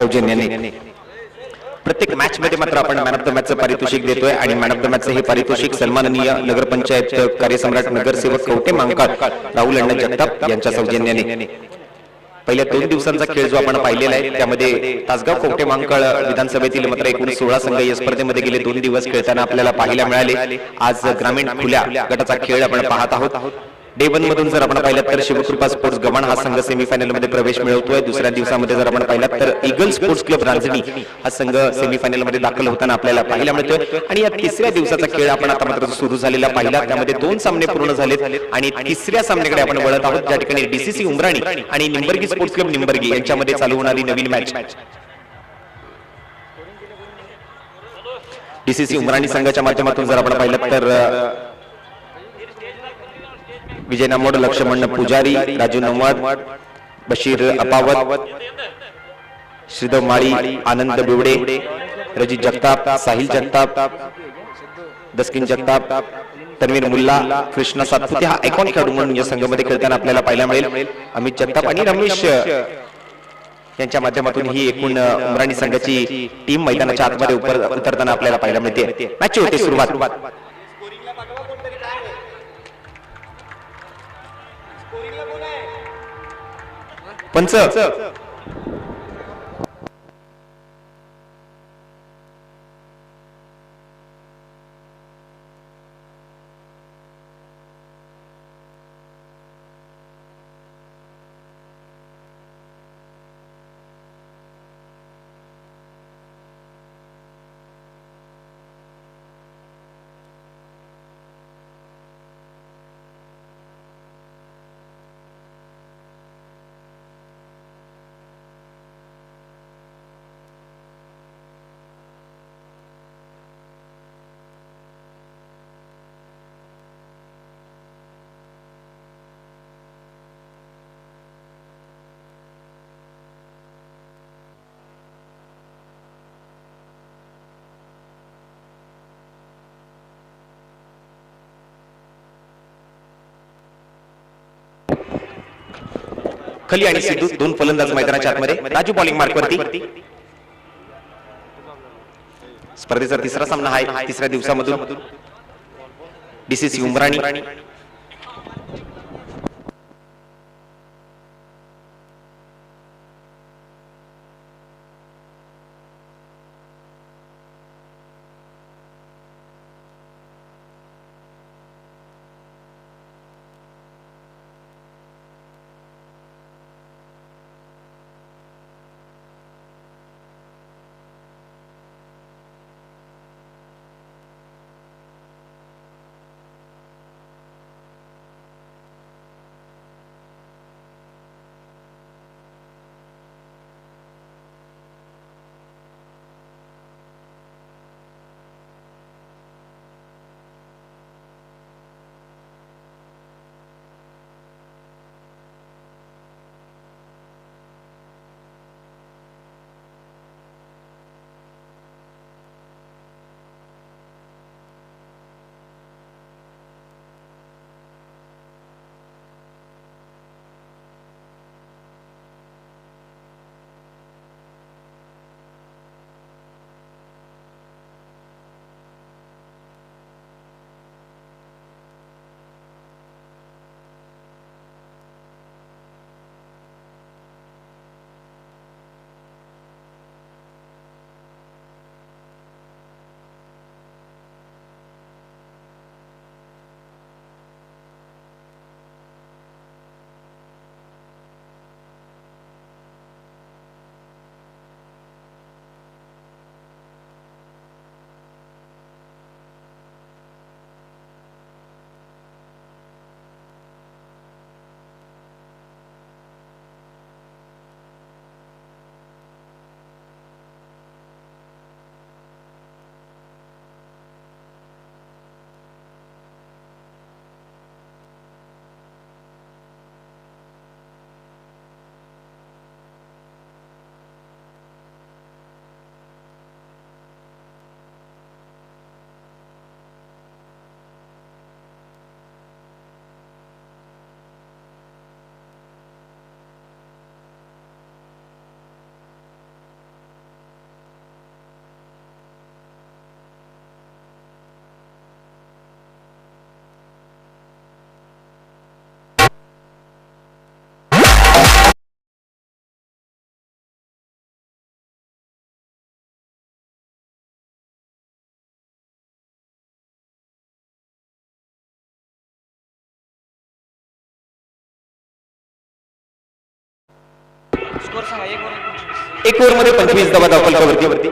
सौजन्याने प्रत्येक मॅच मध्ये मात्र आपण मॅन ऑफ द मॅचचं पारितोषिक देतोय आणि मॅन ऑफ द मॅचचं हे पारितोषिक सन्माननीय नगरपंचायत कार्यसम्राट नगरसेवक कवटे मांकाळ राहुल अण्णा जगताप यांच्या सौजन्याने पहिल्या 2 दिवसांचा खेळ जो आपण पाहिलेला आहे त्यामध्ये तासगाव कवटे मांकाळ विधानसभेतील मात्र एकूण 16 संघ या स्पर्धेमध्ये गेले 2 दिवस खेळताना आपल्याला पाहायला मिळाले। आज ग्रामीण खुल्या गटाचा खेळ आपण पाहत आहोत। डे 1 मधून जर आपण पाहिलात तर शिवकृपा स्पोर्ट्स गव्हाण हा संघ सेमीफायनल मध्ये प्रवेश मिळवतोय। दुसऱ्या दिवसामध्ये जर आपण पाहिलात तर ईगल स्पोर्ट्स क्लब रांजणी हा संघ सेमीफायनल मध्ये दाखल होताना आपल्याला पाहायला मिळतोय। आणि या तिसऱ्या दिवसाचा खेळ आपण आता मात्र सुरू झालेला पाहिला, त्यामध्ये 2 सामने पूर्ण झालेत आणि तिसऱ्या सामन्याकडे आपण वळत आहोत, ज्या ठिकाणी डीसीसी उमराणी आणि निंबर्गी स्पोर्ट्स क्लब निंबर्गी यांच्यामध्ये चालू होणारी नवीन मॅच। डीसीसी उमराणी संघाच्या माध्यमातून जर आपण पाहिलं तर विजय नामोड, लक्ष्मण पुजारी, राजू नमवाड, बशीर अपावत, श्रीदेव माळी, आनंद बिवडे, रजित जगताप, साहिल जगताप, दस्किन जगताप, तन्वीर मुल्ला, कृष्णा सातपुते हा आयकॉनिक खेळाडू म्हणून या संघामध्ये खेळताना आपल्याला पाहायला मिळेल। अमित जगताप आणि रमेश यांच्या माध्यमातून ही एकूण उमराणी संघाची टीम मैदानाच्या आतमध्ये उतरताना आपल्याला पाहायला मिळते। मॅच होते सुरुवात। पंच खली आणि सिद्धू 2 फलंदाज मैदानाच्या आतमध्ये। राजू बॉलिंग मार्कवरती। स्पर्धेचा तिसरा सामना आहे तिसऱ्या दिवसामधून डीसीसी उमराणी स्कोर सांगा. 1 ओव्हर 25. एक ओव्हर मध्ये 25 धावा धावफलकावरती.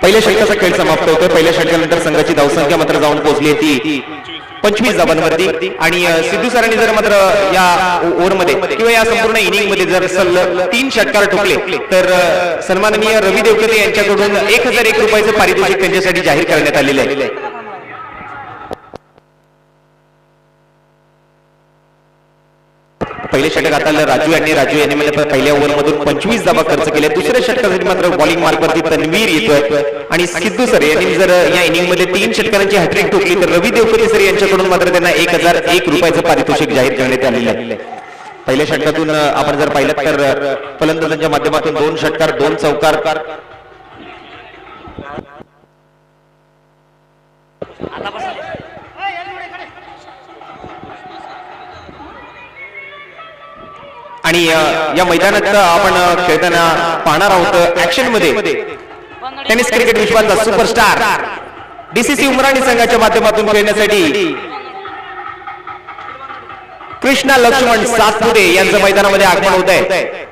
पहिल्या षटकाचा खेळ समाप्त होतोय. पहिल्या षटकानंतर संघाची धावसंख्या मात्र जाऊन पोहोचली ती 25 धावांवरती. आणि सिद्धू सरांनी जर मात्र या ओव्हरमध्ये किंवा या संपूर्ण इनिंग मध्ये जर सलग 3 षटकार ठोकले तर सन्माननीय रवी देवकते यांच्याकडून 1001 रुपयाचं पारितोषिक त्यांच्यासाठी जाहीर करण्यात आलेले आहे. पहिले षटक हाताळलं राजू यांनी म्हणजे पहिल्या ओव्हरमधून 25 धावा खर्च केल्या. दुसऱ्या षटकासाठी मात्र बॉलिंग मार्कवरती तन्वीर येतोय आणि सिद्धू सर यांनी जर या इनिंग मध्ये 3 षटकांची हॅट्रिक ठोकली तर रवी देवकते सर यांच्याकडून मात्र त्यांना 1001 रुपयाचं पारितोषिक जाहीर करण्यात आलेलं आहे. पहिल्या षटकातून आपण जर पाहिलं तर फलंदाजांच्या माध्यमातून 2 षटकार 2 चौकार आणि या मैदानात आपण खेळताना पाहणार आहोत ऍक्शन मध्ये टेनिस क्रिकेट विश्वाचा सुपरस्टार डीसीसी उमराणी संघाच्या माध्यमातून खेळण्यासाठी कृष्णा लक्ष्मण सातपुते यांचं मैदानामध्ये आगमन होत आहे.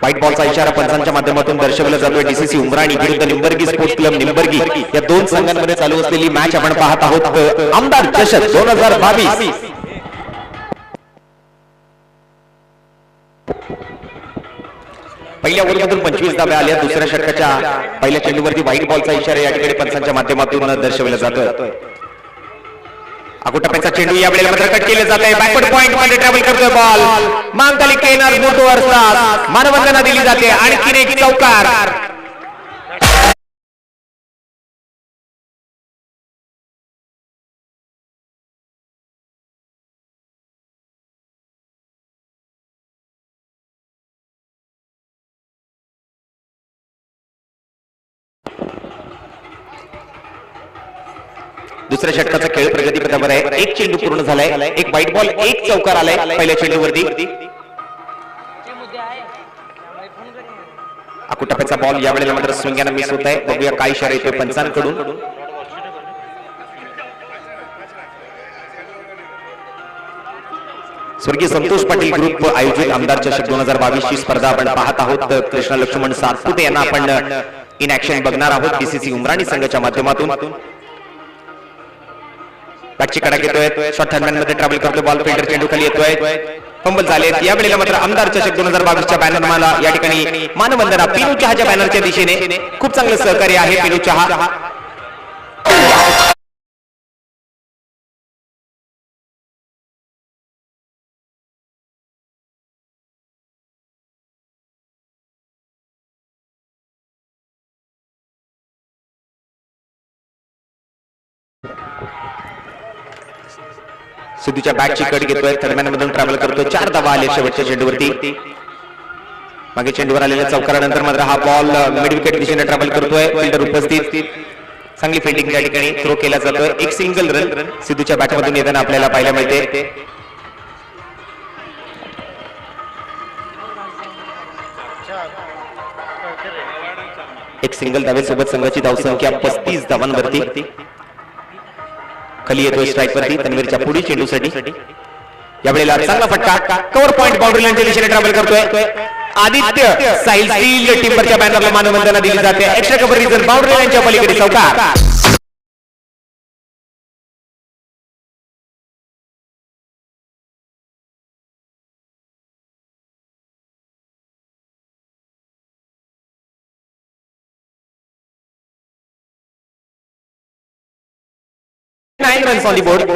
व्हाईट बॉलचा इशारा पंचांच्या माध्यमातून दर्शवला जातोय. डीसीसी उमराणी विरुद्ध निंबर्गी स्पोर्ट्स क्लब निंबर्गी या 2 संघांमध्ये चालू असलेली मॅच आपण पाहत आहोत. आमदार चषक 2022. पहिल्या ओव्हरमधून 25 धावा आल्या. दुसऱ्या षटकाच्या पहिल्या चेंडूवरती व्हाईट बॉलचा इशारा या ठिकाणी पंचांच्या माध्यमातून दर्शवला जातोय. अकुटप्प्याचा चेंडू यावेळेला मात्र कट केले जात आहे. बॅकवर्ड पॉइंट मध्ये ट्रॅव्हल करतोय बॉल. मांगताली केनार मोठोवर मानवंदना दिली जाते. आणखीन एक चौकार. दुसऱ्या षटकाचा खेळ प्रगतीपथावर आहे. एक चेंडू पूर्ण झालाय. एक व्हाईट बॉल एक चौकार आलाय पहिल्या चेंडूवरती. अकुटप्प्याचा बॉल यावेळेला मात्र स्विंगानं मिस होत आहे. बघूया काय इशारा येतोय पंचांकडून. स्वर्गीय संतोष पाटील ग्रुप आयोजित आमदार चषक 2022 ची स्पर्धा आपण पाहत आहोत. कृष्णा लक्ष्मण सातपुते यांना आपण इन ऍक्शन बघणार आहोत डीसीसी उमराणी संघाच्या माध्यमातून. बॅटची कडा घेतोय. शॉर्ट हँडमॅन मध्ये ट्रॅव्हल करतोय. बॉल फिल्डर चेंडू खाली येतोय. फंबल झाले. यावेळेला मात्र आमदार चषक 2022 च्या बॅनर मला या ठिकाणी मानवंदना पिनू चहाच्या बॅनरच्या दिशेने खूप चांगलं सहकार्य आहे. पिनू चहा सिद्धूच्या बॅटची कट घेतोय. थर्डमॅन मधून ट्रॅव्हल करतोय. 4 धावा आले शेवटच्या चेंडूवरती. मागे चेंडूवर आलेल्या चौकारानंतर मात्र हा बॉल मिड विकेट दिशेने ट्रॅव्हल करतोय. फिल्डर उपस्थित. चांगली फिल्डिंग या ठिकाणी थ्रो केला जातोय. एक सिंगल रन सिद्धूच्या बॅटमधून येताना आपल्याला पाहायला मिळते. एक सिंगल धावेसोबत संघाची धावसंख्या 35 धावांवरती. खाली येतोय स्ट्राइक वरती तन्वीरच्या पुढील चेंडूसाठी. यावेळेला चांगला फटका. कव्हर पॉइंट बाउंड्री लाईनच्या दिशेने ट्रॅव्हल करतोय. आदित्य साहिल स्टील टिंबरच्या बॅनरला मानवंदना दिली जाते. एक्स्ट्रा कव्हर रिझन बाउंड्री लाईनच्या पलीकडे चौकार. Nine runs on the board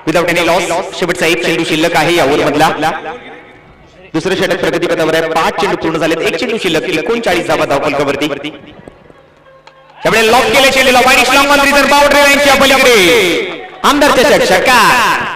without any loss. शेवटचा एक चेंडू शिल्लक आहे या ओव्हर मधला. दुसरं षटक प्रगतीपथावर आहे. 5 चेंडू पूर्ण झालेत. एक चेंडू शिल्लक. 39 धावा धावफलकावरती. त्यामुळे लॉक केले चेंडूला wide long on region boundary लाईनच्या पलीकडे आमदारच्या षटकार.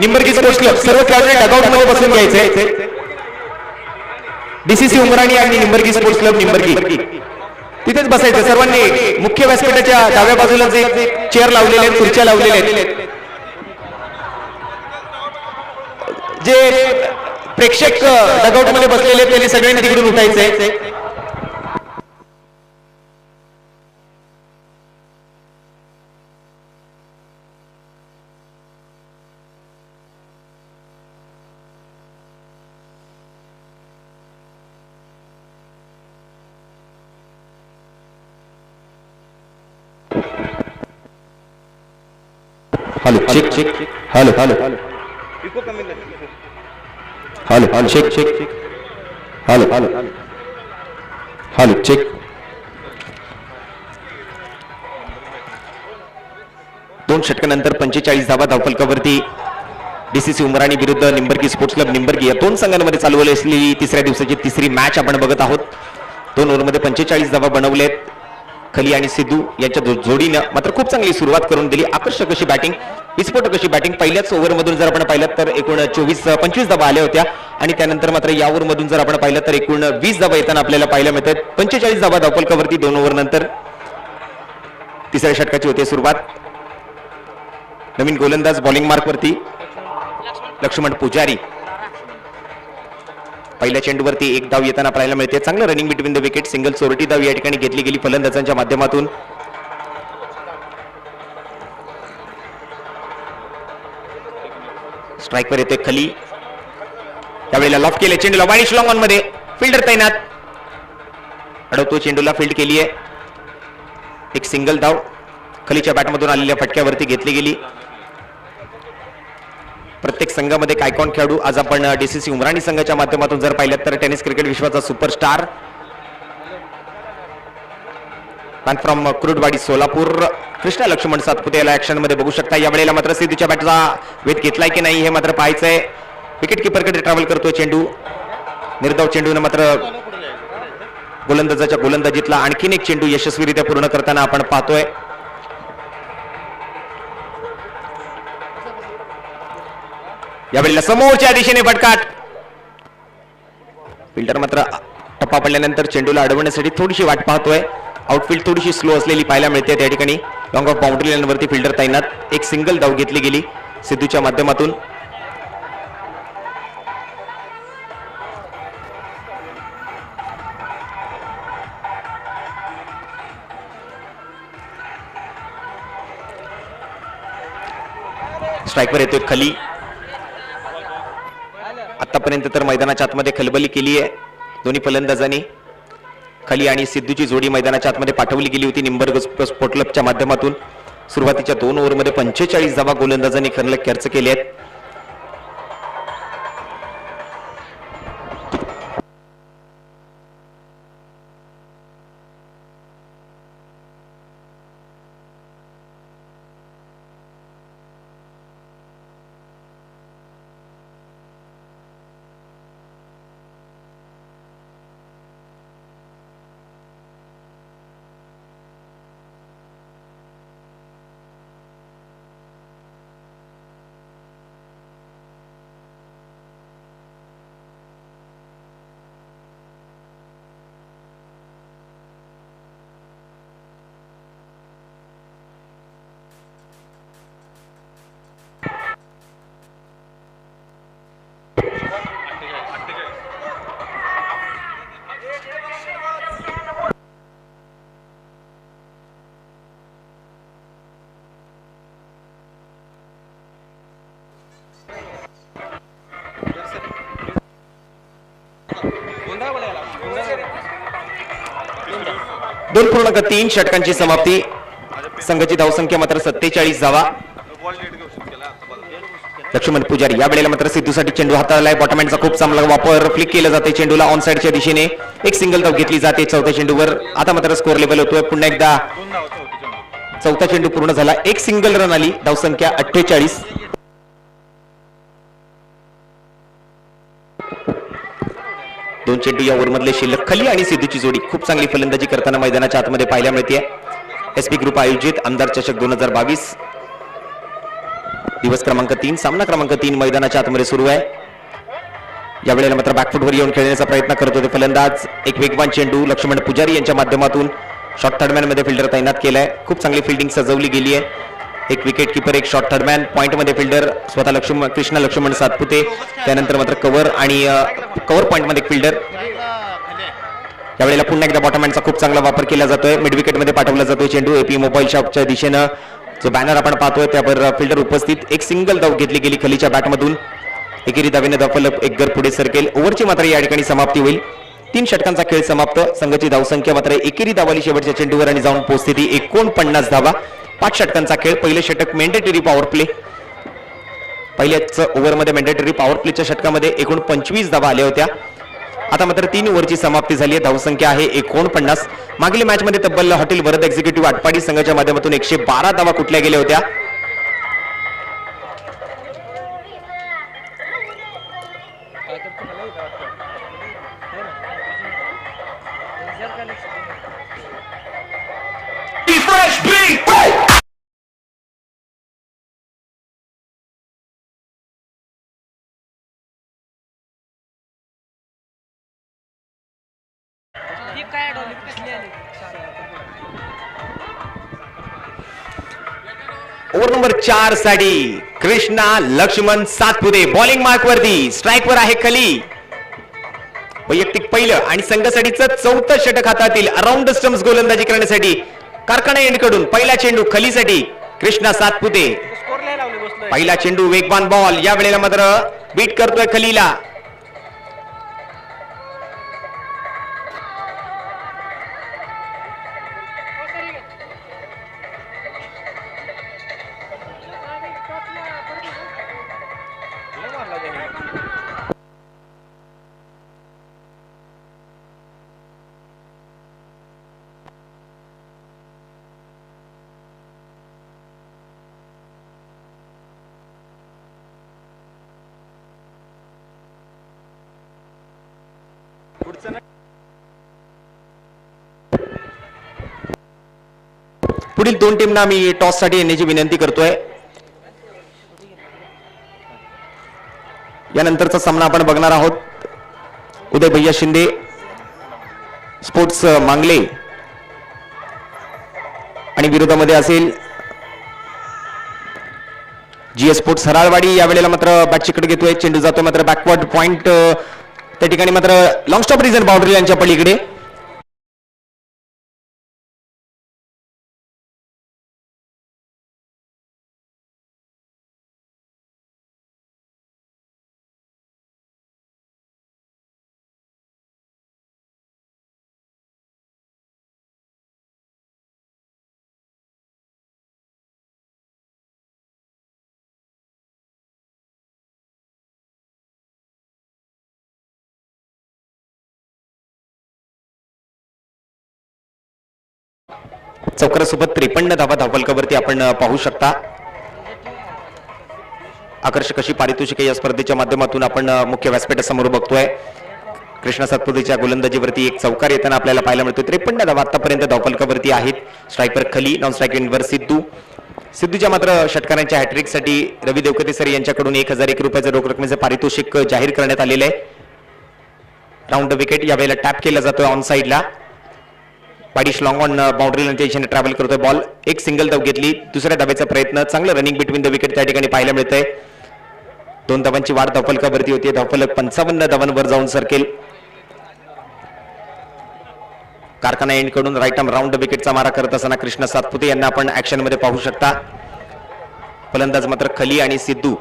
निंबर्गी स्पोर्ट्स क्लब सर्व खेळाडूंनी डगआउट मध्ये बसून घ्यायचे. डीसीसी उमराणी आणि निंबर्गी स्पोर्ट्स क्लब निंबर्गी तिथेच बसायचं. सर्वांनी मुख्य व्यासपीठाच्या डाव्या बाजूला जे चेअर लावलेले आहेत, खुर्च्या लावलेल्या आहेत, जे प्रेक्षक डगआउट मध्ये बसलेले आहेत त्यांनी सगळ्यांनी तिकडून उठायचंय. Hello check check hello hello hello hello check check hello hello hello check. दोन षटकानंतर 45 धावा धावफलकावरती डीसीसी उमराणी विरुद्ध निंबर्गी स्पोर्ट्स क्लब निंबर्गी या दोन संघांमध्ये चालू असलेली तिसऱ्या दिवसाची तिसरी मॅच आपण बघत आहोत. 2 ओव्हरमध्ये 45 धावा बनवलेत. खली आणि सिद्धू यांच्या जोडीनं मात्र खूप चांगली सुरुवात करून दिली. आकर्षक अशी बॅटिंग, विस्फोटक अशी बॅटिंग. पहिल्याच ओव्हरमधून जर आपण पाहिलं तर एकूण 25 धावा आल्या होत्या आणि त्यानंतर मात्र या ओव्हरमधून जर आपण पाहिलं तर एकूण 20 धावा येताना आपल्याला पाहायला मिळतात. 45 धावा धावफलकावरती 2 ओव्हर नंतर तिसऱ्या षटकाची होते सुरुवात. नवीन गोलंदाज बॉलिंग मार्कवरती लक्ष्मण पुजारी. पहिल्या चेंडूवरती एक धाव येताना पाहायला मिळते. चांगलं running between the wicket. Single चोरटी धाव या ठिकाणी घेतली गेली फलंदाजांच्या माध्यमातून. स्ट्राईकवर येते खली. त्यावेळेला लॉफ्ट केले चेंडूला. वाईश लॉंग ऑन मध्ये फिल्डर तैनात. अडवतो चेंडूला फील्ड केली आहे. एक सिंगल धाव खलीच्या बॅटमधून आलेल्या फटक्यावरती घेतली गेली. प्रत्येक संघामध्ये कायकॉन खेळाडू आज आपण डीसीसी उमराणी संघाच्या माध्यमातून जर पाहिलं तर टेनिस क्रिकेट विश्वाचा superstar man from Kurduwadi Solapur Krishna Laxman Satpute याला ऍक्शन मध्ये बघू शकता. या वेळेला मात्र सिद्धूच्या बॅटचा वेध घेतलाय की नाही हे मात्र पाहायचंय. विकेट किपरकडे ट्रॅव्हल करतोय चेंडू. निर्धाव चेंडूने मात्र गोलंदाजाच्या गोलंदाजीतला आणखीन एक चेंडू यशस्वीरित्या पूर्ण करताना आपण पाहतोय. यावेळेला समोरच्या दिशेने फटकाट. फिल्डर मात्र टप्पा पडल्यानंतर चेंडूला अडवण्यासाठी थोडीशी वाट पाहतोय. आउटफील्ड थोडीशी स्लो असलेली पाहायला मिळते त्या ठिकाणी. लॉंग ऑफ बाउंड्री लाईनवरती फिल्डर तैनात. एक सिंगल धाव घेतली गेली सिद्धूच्या माध्यमातून. स्ट्राईकवर येतोय खली. आतापर्यंत तर मैदानाच्या आतमध्ये खलबली केली आहे दोन्ही फलंदाजांनी. खली आणि सिद्धूची जोडी मैदानाच्या आतमध्ये पाठवली गेली होती निंबर्ग स्पोर्ट क्लबच्या माध्यमातून. सुरुवातीच्या 2 ओव्हरमध्ये 45 धावा गोलंदाजांनी खर्च केले आहेत. दोन पूर्णांक 3 षटकांची समाप्ती. संघाची धावसंख्या मात्र 47 धावा. लक्ष्मण पुजारी या वेळेला मात्र सिद्धूसाठी चेंडू हाताळलाय. बॉटमहँडचा खूप चांगला वापर. फ्लिक केला जाते चेंडूला ऑन साइडच्या दिशेने. एक सिंगल धाव घेतली जाते चौथ्या चेंडूवर. आता मात्र स्कोर लेवल होतोय. पुन्हा एकदा चौथा चेंडू पूर्ण झाला. एक सिंगल रन आली. धावसंख्या 48. दोन चेंडू या ओव्हरमधले शिल्लक. खली आणि सिद्धूची जोडी खूप चांगली फलंदाजी करताना मैदानाच्या आतमध्ये पाहायला मिळते. एसपी ग्रुप आयोजित आमदार चषक 2022 दिवस क्रमांक 3 सामना क्रमांक 3 मैदानाच्या आतमध्ये सुरू आहे. यावेळेला मात्र बॅकफुटवर येऊन खेळण्याचा प्रयत्न करत होते फलंदाज. एक वेगवान चेंडू लक्ष्मण पुजारी यांच्या माध्यमातून शॉर्ट थर्डमॅन मध्ये फिल्डर तैनात केलाय. खूप चांगली फिल्डिंग सजवली गेली आहे. एक विकेट किपर एक शॉर्ट थर्डमॅन पॉइंट मध्ये फिल्डर स्वतः कृष्णा लक्ष्मण सातपुते. त्यानंतर मात्र कव्हर आणि कव्हर पॉइंट मध्ये फिल्डर. यावेळेला पुन्हा एकदा बॉटमॅनचा खूप चांगला वापर केला जातोय. मिड विकेट मध्ये पाठवला जातोय चेंडू. एपी मोबाईल शॉपच्या दिशेनं जो बॅनर आपण पाहतोय त्यावर फिल्डर उपस्थित. एक सिंगल धाव घेतली गेली खलीच्या बॅटमधून. एकेरी धावेने धावफलक एक घर पुढे सरकेल. ओव्हरची मात्र या ठिकाणी समाप्ती होईल. 3 षटकांचा खेळ समाप्त. संघाची धावसंख्या मात्र एकेरी धावाली शेवटच्या चेंडूवर आणि जाऊन पोहोचते ती 49 धावा. 5 षटकांचा खेळ. पहिले षटक मॅन्डेटरी पॉवर प्ले. पहिल्याच ओव्हरमध्ये मॅन्डेटरी पॉवर प्लेच्या षटकामध्ये एकूण 25 धावा आल्या होत्या. आता मात्र 3 ओव्हरची समाप्ती झाली आहे. धावसंख्या आहे 49. मागील मॅच मध्ये तब्बल हॉटेल वरद एक्झिक्युटिव्ह आटपाडी संघाच्या माध्यमातून 112 धावा कुठल्या गेल्या होत्या. ओव्हर नंबर 4 साठी कृष्णा लक्ष्मण सातपुते बॉलिंग मार्क वरती. स्ट्राईक वर आहे खली. वैयक्तिक पहिलं आणि संघासाठीचं 4थं षटक हातातील. अराउंड स्टम्प्स गोलंदाजी करण्यासाठी कारखाना एंडकडून पहिला चेंडू खलीसाठी कृष्णा सातपुते. पहिला चेंडू वेगवान बॉल. या वेळेला मात्र बीट करतोय खलीला. पुढील 2 टीमना मी टॉस साठी येण्याची विनंती करतोय. यानंतरचा सामना आपण बघणार आहोत. उदय भैया शिंदे स्पोर्ट्स मांगले आणि विरोधामध्ये असेल जीएस स्पोर्ट्स हराळवाडी. यावेळेला मात्र बॅट चिकट घेतोय. चेंडू जातोय मात्र बॅकवर्ड पॉइंट. त्या ठिकाणी मात्र लॉंग स्टॉप रिझन बाउंड्री लाईनच्या पलीकडे. चौकारासोबत 53 धावा धावफलकावरती आपण पाहू शकता. आकर्षक अशी पारितोषिके या स्पर्धेच्या माध्यमातून आपण मुख्य व्यासपीठासमोर बघतोय. कृष्णा सातपुतेच्या गोलंदाजीवरती एक चौकार येताना आपल्याला पाहायला मिळतो. 53 धावा आतापर्यंत धावफलकावरती आहेत. स्ट्रायकर खली, नॉन स्ट्राईक एंडवर सिद्धूच्या मात्र षटकारांच्या हॅट्रिकसाठी रवी देवकते सर यांच्याकडून 1001 रुपयाचं रोख रकमेचं पारितोषिक जाहीर करण्यात आलेलं आहे. राऊंड विकेट यावेळेला टॅप केला जातोय ऑन साईडला. पाडिश लॉंग ऑन बाउंड्री लाईनच्या दिशेने ट्रॅव्हल करतोय बॉल. एक सिंगल धाव घेतली. दुसऱ्या धावेचा प्रयत्न. चांगलं रनिंग बिटवीन द विकेट त्या ठिकाणी पाहायला मिळतंय. 2 धावांची वाढ धावफलकावरती होती. धावफलक 55 धावांवर जाऊन सरकेल. कारखाना एंड कडून राईट आर्म राऊंड विकेटचा मारा करत असताना कृष्णा सातपुते यांना आपण ऍक्शन मध्ये पाहू शकता. फलंदाज मात्र खली आणि सिद्धू.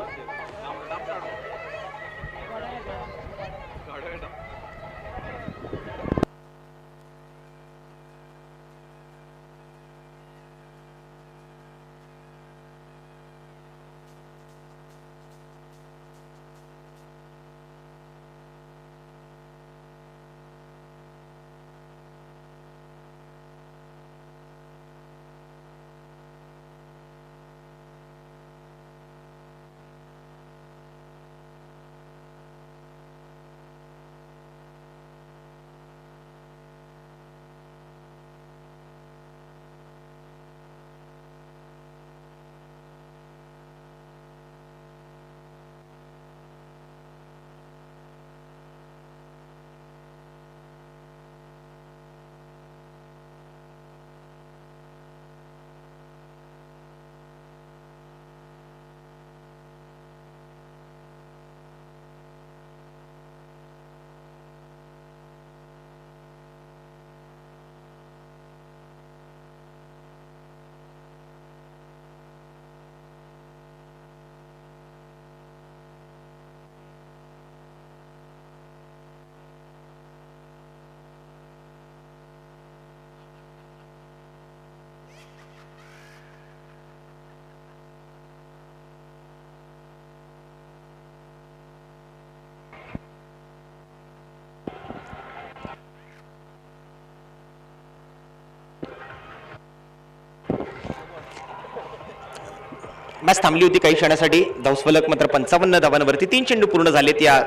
मॅच थांबली होती काही क्षणासाठी. धावसफलक मात्र 55 धावांवरती. 3 चेंडू पूर्ण झालेत या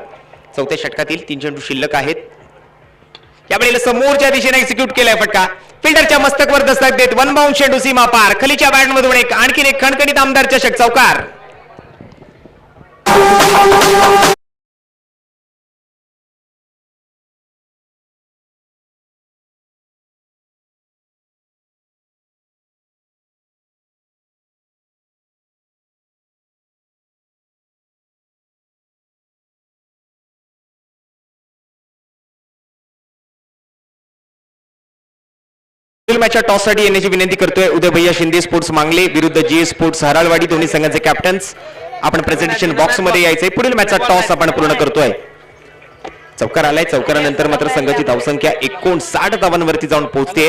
चौथ्या षटकातील. 3 चेंडू शिल्लक आहेत. यावेळेला समोरच्या दिशेने एक्झिक्यूट केलाय फटका. फिल्डरच्या मस्तकवर दस्तक देत वन बाउंड चेंडू सीमा पार. खलीच्या बॅटमधून आणखीन एक खणखणीत आमदार चषक चौकार. मॅचच्या टॉस साठी येण्याची विनंती करतोय उदय भैया शिंदे स्पोर्ट्स मांगले विरुद्ध जी स्पोर्ट्स हराळवाडी. दोन्ही संघांचे कॅप्टन्स आपण प्रेझेंटेशन बॉक्स मध्ये यायचंय. पुढील मॅचचा टॉस आपण पूर्ण करतोय. चौकार आलाय. चौकारानंतर मात्र संघाची धावसंख्या 59 धावांवरती जाऊन पोहोचते.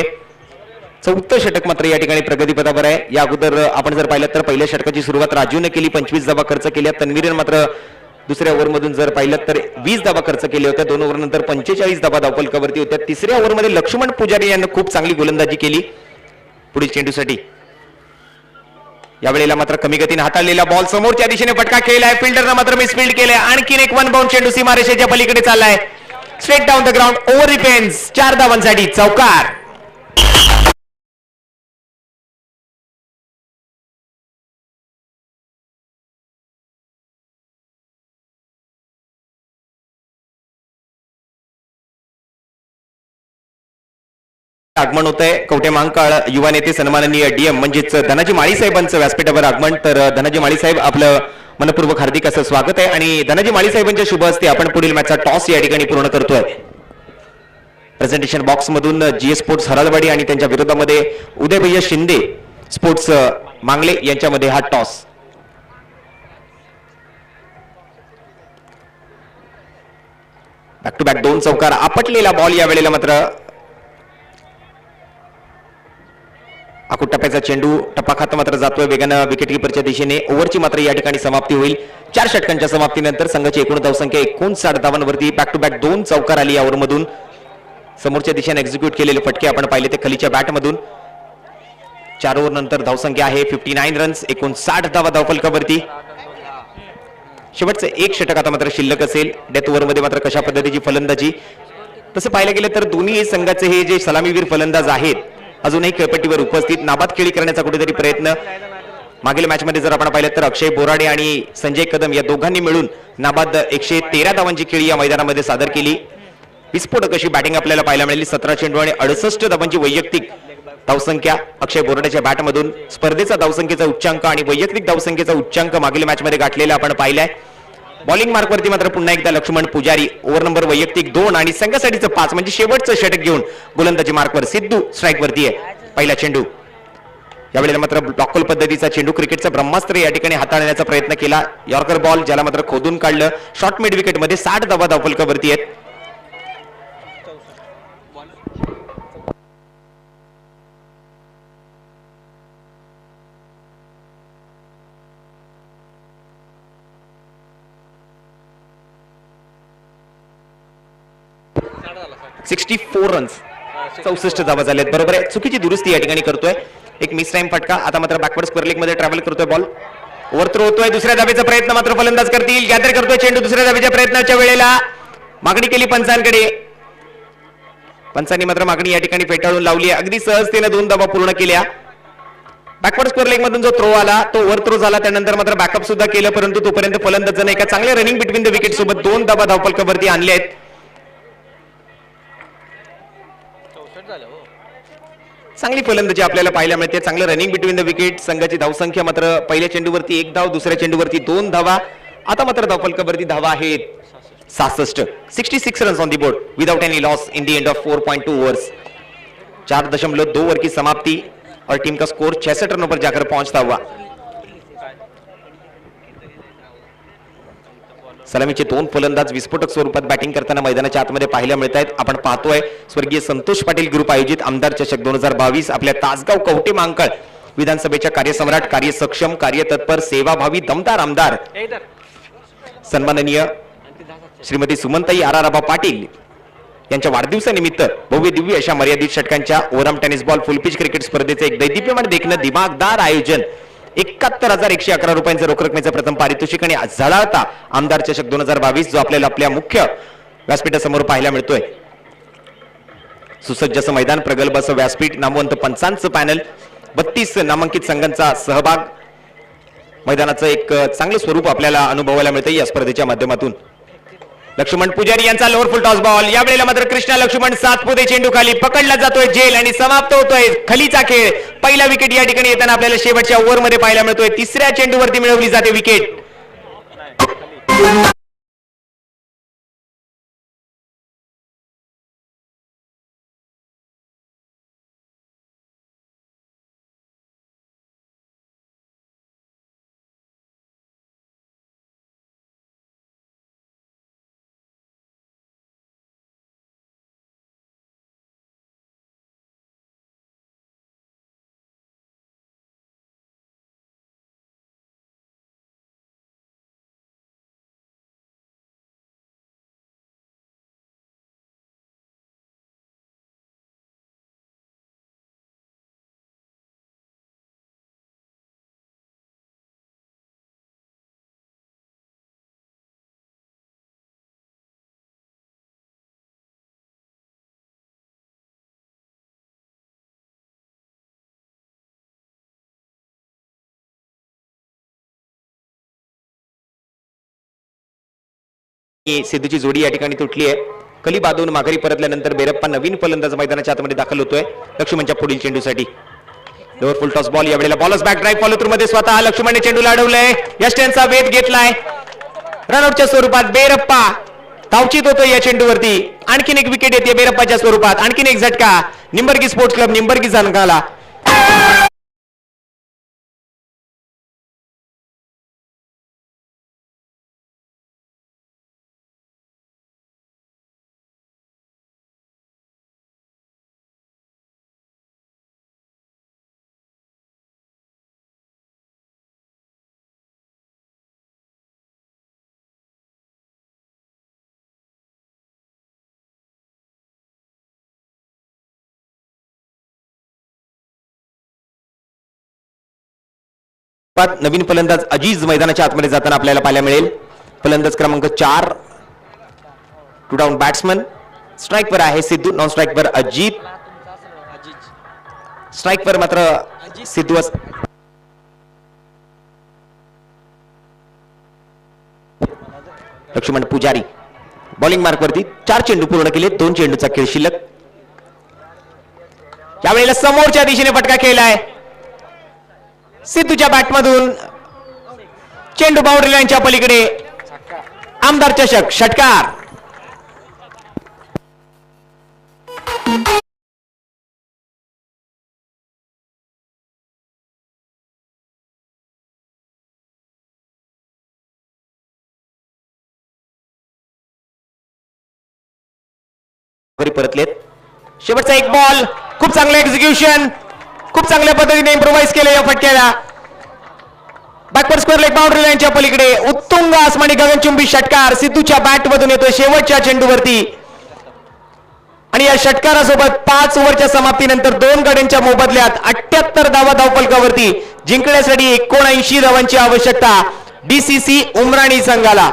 चौथं षटक मात्र या ठिकाणी प्रगतीपथावर आहे. या अगोदर आपण जर पाहिलं तर पहिल्या षटकाची सुरुवात राजूने केली. 25 धावा खर्च केल्या. तन्वीरने मात्र दुसऱ्या ओव्हरमधून जर पाहिलं तर 20 धावा खर्च केल्या होत्या. 2 ओव्हरनंतर 45 धावा धावफलकावरती होत्या. तिसऱ्या ओव्हरमध्ये लक्ष्मण पुजारी यांनी खूप चांगली गोलंदाजी केली पुढील चेंडूसाठी. यावेळेला मात्र कमी गतीने हाताळलेला बॉल समोरच्या दिशेने फटका खेळलाय. फिल्डरनं मात्र मिसफिल्ड केलाय. आणखीन एक वन बाउंड चेंडू सीमारेषेच्या पलीकडे चाललाय. Straight down the ground over the fence. 4 धावांसाठी चौकार. आगमन होत आहे. कवटे महांकाळ युवा नेते सन्माननीय डीएम म्हणजेच धनाजी माळी साहेबांचं व्यासपीठावर आगमन. तर धनाजी माळी साहेब आपलं मनपूर्वक हार्दिक असं स्वागत आहे. आणि धनाजी माळी साहेबांच्या शुभ हस्ते आपण पुढील मॅचचा टॉस या ठिकाणी पूर्ण करतोय. प्रेझेंटेशन बॉक्स मधून जीएस स्पोर्ट्स हराळवाडी आणि त्यांच्या विरोधामध्ये उदय भैया शिंदे स्पोर्ट्स मांगले यांच्यामध्ये हा टॉस. बॅक टू बॅक 2 चौकार. आपटलेला बॉल यावेळेला मात्र आखूड टप्प्याचा चेंडू टप्पा खात मात्र जातोय वेगानं विकेटकीपरच्या दिशेने. ओव्हरची मात्र या ठिकाणी समाप्ती होईल. 4 षटकांच्या समाप्तीनंतर संघाची एकूण धावसंख्या 59 धावांवरती. बॅक टू बॅक 2 चौकार आली या ओव्हरमधून. समोरच्या दिशेने एक्झिक्यूट केलेले फटके आपण पाहिले ते खलीच्या बॅटमधून. 4 ओव्हर नंतर धावसंख्या आहे 59 रन्स. 59 धावा धावफलकावरती. शेवटचं 1 षटक आता मात्र शिल्लक असेल. डेथ ओव्हरमध्ये मात्र कशा पद्धतीची फलंदाजी. तसं पाहायला गेलं तर दोन्ही संघाचे हे जे सलामीवीर फलंदाज आहेत अजूनही खेळपट्टीवर उपस्थित. नाबाद खेळी करण्याचा कुठेतरी प्रयत्न. मागील मॅच मध्ये जर आपण पाहिलं तर अक्षय बोराडे आणि संजय कदम या दोघांनी मिळून नाबाद 113 धावांची खेळी या मैदानामध्ये सादर केली. विस्फोटक अशी बॅटिंग आपल्याला पाहायला मिळाली. 17 चेंडू आणि 68 धावांची वैयक्तिक धावसंख्या अक्षय बोराडेच्या बॅटमधून. स्पर्धेचा धावसंख्येचा उच्चांक आणि वैयक्तिक धावसंख्येचा उच्चांक मागील मॅच मध्ये गाठलेला आपण पाहिलाय. बॉलिंग मार्कवरती मात्र पुन्हा एकदा लक्ष्मण पुजारी. ओव्हर नंबर वैयक्तिक 2 आणि संघासाठीचं 5 म्हणजे शेवटचं षटक घेऊन गोलंदाजी मार्कवर सिद्धू स्ट्राईक वरती आहे. पहिला चेंडू. यावेळेला मात्र ब्लॉकहोल पद्धतीचा चेंडू क्रिकेटचा ब्रह्मास्त्र या ठिकाणी हाताळण्याचा प्रयत्न केला. यॉर्कर बॉल ज्याला मात्र खोदून काढलं. शॉर्ट मिड विकेट मध्ये 60 धावा धावफलकावरती आहेत. ₹64 रन्स. 64 धावा झाल्यात. बरोबर आहे. चुकीची दुरुस्ती या ठिकाणी करतोय. एक मिस टाइम फटका. आता मात्र बॅकवर्ड स्क्वेअर लेग मध्ये ट्रॅव्हल करतोय बॉल. ओव्हर थ्रो होतोय. दुसऱ्या धावेचा प्रयत्न मात्र फलंदाज करतील. गॅदर करतोय चेंडू. दुसऱ्या धावेच्या प्रयत्नाच्या वेळेला मागणी केली पंचांकडे. पंचांनी मात्र मागणी या ठिकाणी फेटाळून लावली. अगदी सहजतेने 2 धावा पूर्ण केल्या. बॅकवर्ड स्क्वेअर लेग मधून जो थ्रो आला तो ओव्हर थ्रो झाला. त्यानंतर मात्र बॅकअप सुद्धा केलं. परंतु तोपर्यंत फलंदाजाने एका चांगल्या रनिंग बिटवीन द विकेट सोबत 2 धावा धावफलकावरती आणल्या आहेत. चांगली फलंदाजी आपल्याला पाहायला मिळते. चांगलं रनिंग बिटवीन द विकेट. संघाची धावसंख्या मात्र पहिल्या चेंडूवरती 1 धाव. दुसऱ्या चेंडूवरती 2 धावा. आता मात्र धावफलकावरती धावा आहेत 66. 66 runs on the board without any loss in the end of 4.2 overs. 4.2 over की समाप्ति और टीम का स्कोर 66 रनों पर जाकर पहुंचता हुआ. सलामीचे 2 फलंदाज विस्फोटक स्वरूपात बॅटिंग करताना मैदानाच्या आतमध्ये पाहायला मिळत आहेत. आपण पाहतोय स्वर्गीय संतोष पाटील ग्रुप आयोजित आमदार चषक 2022 आपल्या तासगाव कवटे महांकाळ विधानसभेच्या कार्यसम्राट, कार्यसक्षम, कार्यतत्पर, सेवाभावी, दमदार आमदार सन्माननीय श्रीमती सुमनताई आराराबा पाटील यांच्या वाढदिवसानिमित्त भव्य दिव्य अशा मर्यादित षटकांच्या ओव्हरआर्म टेनिस बॉल फुल पिच क्रिकेट स्पर्धेचे एक दैदिप्यमान देखणं दिमागदार आयोजन 71,111 रुपयांचं रोख रकमेचं प्रथम पारितोषिक आणि झळाळता आमदार चषक 2022 जो आपल्याला आपल्या मुख्य व्यासपीठासमोर पाहायला मिळतोय. सुसज्ज असं मैदान, प्रगल्भ असं व्यासपीठ, नामवंत पंचांचं पॅनल, 32 नामांकित संघांचा सहभाग, मैदानाचं एक चांगलं स्वरूप आपल्याला अनुभवायला मिळतं या स्पर्धेच्या माध्यमातून. लक्ष्मण पुजारी यांचा लोअर फुल टॉस बॉल, यावेळेला मात्र कृष्णा लक्ष्मण सातपुते चेंडू खाली पकडला जातोय जेल आणि समाप्त होतोय खलीचा खेळ. पहिला विकेट या ठिकाणी येताना आपल्याला शेवटच्या ओव्हरमध्ये पाहायला मिळतोय. तिसऱ्या चेंडूवरती मिळवली जाते विकेट. सिद्धूची जोडी या ठिकाणी तुटली आहे. कली बांधून माघारी परतल्यानंतर बेरप्पा नवीन फलंदाज मैदानाच्या आतमध्ये दाखल होतोय लक्ष्मणच्या पुढील चेंडूसाठी. लोअर फुल टॉस बॉल, यावेळेला बॉलच बॅक ड्राईव्ह फॉलो थ्रू मध्ये स्वतः लक्ष्मणने चेंडूला अडवलंय. यष्ट्यांचा वेध घेतलाय रनआउटच्या स्वरूपात. बेरप्पा धावचीत होतोय या चेंडूवरती. आणखीन एक विकेट येते बेरप्पाच्या स्वरूपात. आणखीन एक झटका निंबर्गी स्पोर्ट्स क्लब निंबर्गी संघाला. नवीन फलंदाज अजीज मैदानाच्या आतमध्ये जाताना आपल्याला पाहायला मिळेल. फलंदाज क्रमांक 4, टू डाऊन बॅट्समन. स्ट्राईक वर आहे सिद्धू, नॉन स्ट्राईक वर अजित. स्ट्राईक वर मात्र सिद्धू. लक्ष्मण पुजारी बॉलिंग मार्क वरती 4 चेंडू पूर्ण केले, 2 चेंडूचा खेळ शिल्लक. यावेळेला समोरच्या दिशेने फटका खेळलाय सिद्धूच्या बॅटमधून. चेंडू बाउंड्री लाईनच्या पलीकडे. आमदार चषक षटकार. परतलेत. शेवटचा एक बॉल, खूप चांगलं एक्झिक्युशन, खूप चांगल्या पद्धतीने इम्प्रोवाइज केलं या फटक्याला. बॅकवर्ड स्क्वेअर लेग बाउंड्री लाईनच्या पलीकडे उत्तुंग आसमानी गगनचुंबी षटकार सिद्धूच्या बॅटमधून येतोय शेवटच्या चेंडूवरती. आणि या षटकारासोबत 5 ओव्हरच्या समाप्तीनंतर 2 गड्यांच्या मोबदल्यात 78 धावा धावफलकावरती जिंकण्यासाठी 79 धावांची आवश्यकता डीसीसी उमराणी संघाला.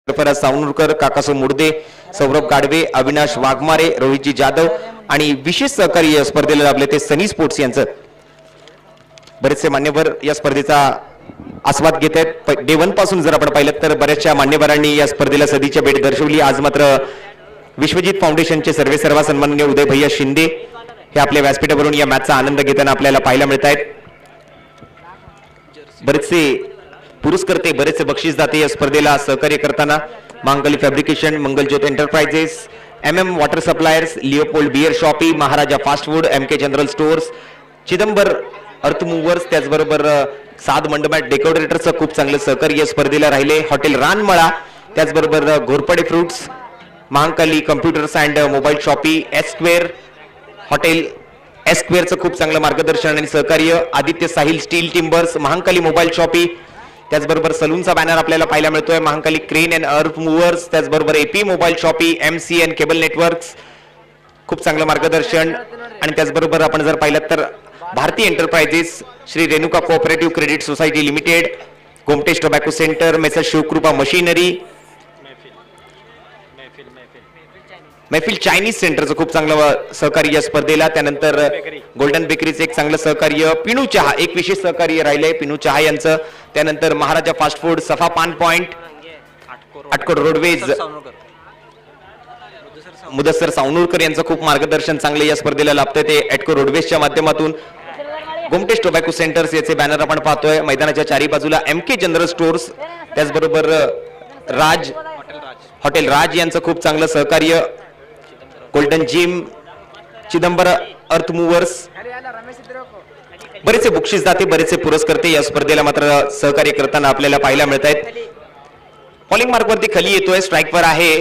सरफराज सावनूरकर, काकासो मुर्दे, सौरभ गाडवे, अविनाश वाघमारे, रोहितजी जाधव आणि विशेष सहकारी या स्पर्धेला लाभले ते सनी स्पोर्ट्स यांचं. बरेचसे मान्यवर या स्पर्धेचा आस्वाद घेत आहेत. डे 1 पासून जर आपण पाहिलं तर बऱ्याचशा मान्यवरांनी या स्पर्धेला सदिच्छा भेट दर्शवली. आज मात्र विश्वजित फाउंडेशनचे सर्वेसर्वा सन्माननीय उदय भैया शिंदे हे आपल्या व्यासपीठावरून या मॅचचा आनंद घेताना आपल्याला पाहायला मिळत आहेत. बरेचसे पुरस्कर्ते, बरेचसे बक्षीसदाते या स्पर्धेला सहकार्य करताना Mangli fabrication, Mangaljyot enterprises, MM water suppliers, Leopold beer shoppe, Maharaja fast food, MK general stores, Chidambar earth movers, त्याचबरोबर साध मंडमॅट डेकोरेटरचं खूप चांगलं सहकार्य या स्पर्धेला राहिले. हॉटेल रानमळा, त्याचबरोबर Ghorpade fruits, Mahankali computers and mobile shoppe, S square hotel, एस्क्वेअरचं खूप चांगलं मार्गदर्शन आणि सहकार्य. Aditya Sahil steel timbers, Mahankali mobile shoppe, त्याचबरोबर सलूनचा बॅनर आपल्याला पाहायला मिळतोय. Mahankali crane and earth movers, त्याचबरोबर AP mobile shoppe, MCN cable networks, खूप चांगलं मार्गदर्शन. आणि त्याचबरोबर आपण जर पाहिलं तर Bharati enterprises, Shri Renuka cooperative credit society limited, Gomatesh tobacco centre, messrs Shivkrupa machinery, Mehfil Chinese सेंटरचं खूप चांगलं सहकार्य या स्पर्धेला. त्यानंतर गोल्डन बेकरीचं एक चांगलं सहकार्य, पिनू चहा एक विशेष सहकार्य राहिलंय पिनू चहा यांचं. त्यानंतर महाराजा फास्ट फूड, सफा पान पॉइंट, आटकोड रोडवेज, मुदस्सर सावनूरकर यांचं खूप मार्गदर्शन चांगलं या स्पर्धेला लाभतंय ते एटको रोडवेजच्या माध्यमातून. गोमटेश टोबॅको सेंटर्स याचे बॅनर आपण पाहतोय मैदानाच्या चारी बाजूला. MK जनरल स्टोअर्स, त्याचबरोबर राज हॉटेल राज यांचं खूप चांगलं सहकार्य. Golden gym, Chidambar earth movers, बरेचसे बक्षीसदाते, बरेचसे पुरस्कर्ते या स्पर्धेला मात्र सहकार्य करताना आपल्याला पाहायला मिळत आहेत. बॉलिंग मार्कवरती खाली येतोय, स्ट्राईकवर आहे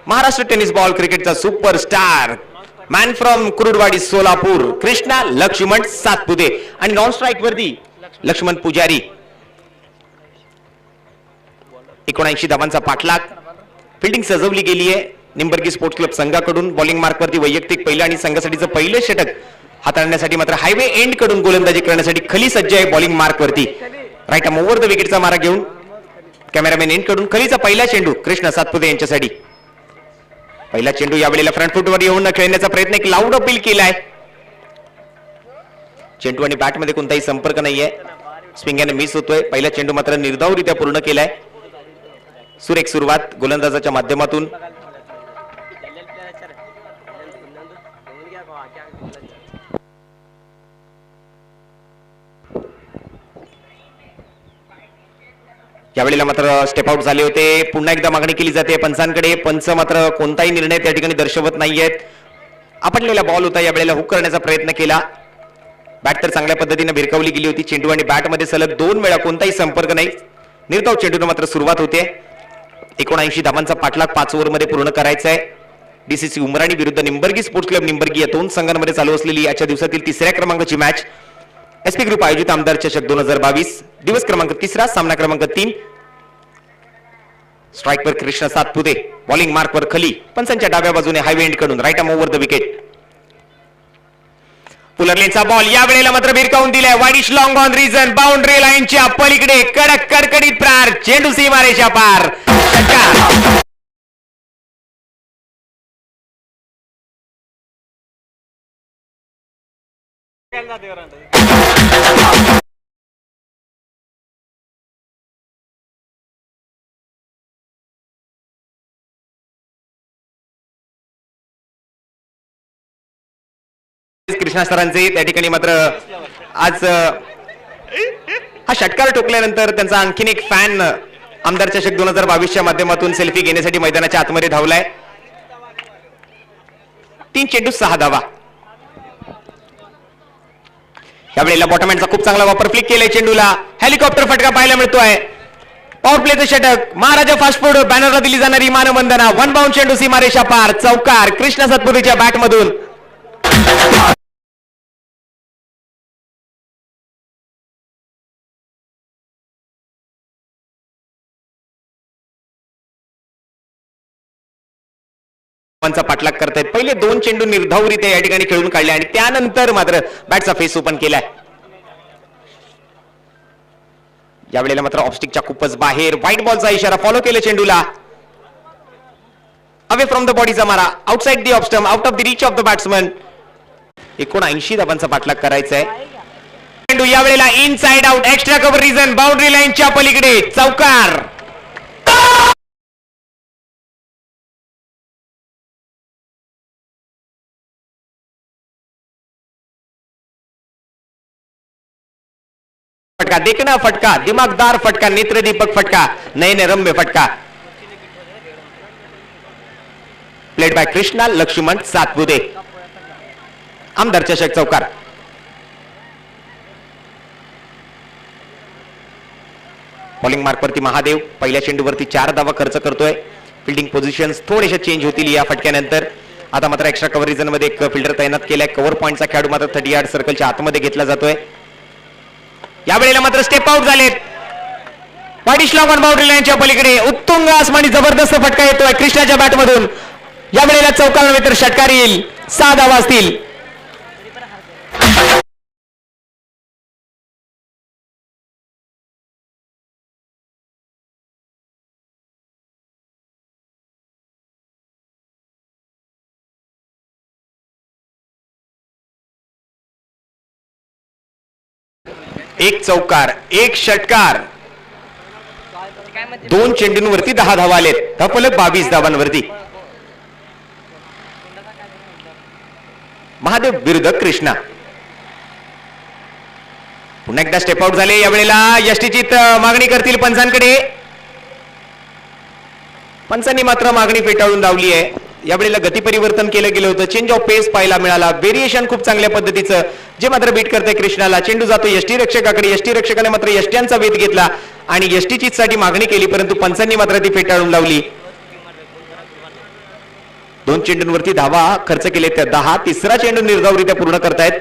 महाराष्ट्र टेनिस बॉल क्रिकेटचा superstar, man from Kurduwadi Solapur, Krishna Laxman Satpute. आणि नॉन स्ट्राईक वरती लक्ष्मण पुजारी. 79 धावांचा पाठलाग. फिल्डिंग सजवली गेली आहे निंबर्गी स्पोर्ट्स क्लब संघाकडून. बॉलिंग मार्कवरती वैयक्तिक पहिलं आणि संघासाठीचं पहिलं षटक हाताळण्यासाठी मात्र हायवे एंड कडून गोलंदाजी करण्यासाठी खली सज्ज आहे बॉलिंग मार्कवरती. राईट आर्म ओव्हर द विकेटचा मारा घेऊन कॅमेरामॅन एंड कडून खलीचा पहिला चेंडू कृष्णा सातपुते यांच्यासाठी. पहिला चेंडू यावेळेला फ्रंट फुटवर येऊन खेळण्याचा प्रयत्न, एक लाऊड अपील केलाय. चेंडू आणि बॅट मध्ये कोणताही संपर्क नाहीये, स्विंग याने मिस होतोय. पहिला चेंडू मात्र निर्धावरित्या पूर्ण केलाय. सुरेख सुरुवात गोलंदाजाच्या माध्यमातून. यावेळेला मात्र स्टेप आउट झाले होते. पुन्हा एकदा मागणी केली जाते पंचांकडे. पंच मात्र कोणताही निर्णय त्या ठिकाणी दर्शवत नाहीयेत. आपटलेला बॉल होता, यावेळेला हुक करण्याचा प्रयत्न केला. बॅट तर चांगल्या पद्धतीने भिरकावली गेली होती. चेंडू आणि बॅट मध्ये सलग 2 वेळा कोणताही संपर्क नाही. निर्धाव चेंडूने मात्र सुरुवात होते. 79 धावांचा पाठलाग 5 ओव्हरमध्ये पूर्ण करायचा आहे. DCC उमराणी विरुद्ध निंबर्गी स्पोर्ट्स क्लब निंबर्गी या 2 संघांमध्ये चालू असलेली आजच्या दिवसातील 3ऱ्या क्रमांकाची मॅच. SP ग्रुप आयोजित आमदार चषक 2022, दिवस क्रमांक 3, सामना क्रमांक 3. स्ट्राईकवर कृष्णा सातपुते, बॉलिंग मार्कवर खली, पंचांच्या डाव्या बाजूने हायवे एंड कडून right arm over the wicket. पुलरलेनचा बॉल यावेळेला मात्र भिरकावून दिलाय. Wideish long on region, boundary लाईनच्या पलीकडे कडक कडकडीत प्रार, चेंडू सीमारेषा पार. षटकार. कृष्णा सरांचे त्या ठिकाणी मात्र आज हा षटकार ठोकल्यानंतर त्यांचा आणखीन एक फॅन आमदार चषक 2022 माध्यमातून सेल्फी घेण्यासाठी मैदानाच्या आतमध्ये धावलाय. 3 चेंडू 6 धावा. यावेळेला बॉटमॅनचा खूप चांगला वापर, फ्लिक केलाय चेंडूला, हेलिकॉप्टर फटका पाहायला मिळतोय. पॉवर प्लेचं षटक, महाराजा फास्ट फूड बॅनरला दिली जाणारी मानवंदना, 1 बाउंड चेंडू सीमारेषा पार, चौकार कृष्णा सातपुतेच्या बॅट मधून. पाठलाग करतायत. पहिले 2 चेंडू निर्धावरित्या या ठिकाणी खेळून काढले आणि त्यानंतर मात्र बॅटचा फेस ओपन केलाय. यावेळेला मात्र ऑफस्टिकच्या खूपच बाहेर, व्हाईट बॉलचा इशारा, फॉलो केले चेंडूला. अवे फ्रॉम द बॉडीचा मारा, outside the off stump, out of the reach of the batsman. 79 धावांचा पाठलाग करायचा आहे. चेंडू यावेळेला inside out, extra cover region, boundary लाईनच्या पलीकडे चौकार. फटका, देखना फटका, दिमागदार फटका, नेत्रदीपक फटका, नयनरम्य फटका. Played by Krishna Laxman Satpute. आमदार चषक चौकार. बॉलिंग मार्कवरती महादेव पहिल्या चेंडूवरती 4 धावा खर्च करतोय. फिल्डिंग पोझिशन्स थोडेसे चेंज होतील या फटक्यानंतर. आता मात्र एक्स्ट्रा कव्हर रिजन मध्ये एक फिल्डर तैनात केलाय. कव्हर पॉइंटचा खेळाडू मात्र 30 यार्ड सर्कलच्या आतमध्ये घेतला जातोय. यावेळेला मात्र स्टेप आउट झालेत. वाईड स्लॉग ऑन बाउंड्री लाईनच्या पलीकडे उत्तुंग आसमानी जबरदस्त फटका येतोय कृष्णाच्या बॅटमधून. यावेळेला चौकार नव्हे तर षटकार येईल. 6 धावा असतील. एक चौकार, एक षटकार, 2 चेंडूंवरती 10 धावा आलेत. धपलक 22 धावांवरती. महादेव विरुद्ध कृष्णा. पुन्हा एकदा स्टेप आउट झाले. यावेळेला यष्टीचीत मागणी करतील पंचांकडे. पंचांनी मात्र मागणी फेटाळून लावली आहे. यावेळेला गती परिवर्तन केलं गेलं होतं. चेंज ऑफ पेस पाहायला मिळाला. व्हेरिएशन खूप चांगल्या पद्धतीचं जे मात्र बीट करते कृष्णाला. चेंडू जातो यष्टी रक्षकाकडे. यष्टी रक्षकाने मात्र यष्ट्यांचा वेध घेतला आणि यष्टीचीत साठी मागणी केली, परंतु पंचांनी मात्र ती फेटाळून लावली. 2 चेंडूंवरती धावा खर्च केले त्या 10. तिसरा चेंडू निर्धावरित्या पूर्ण करतायत.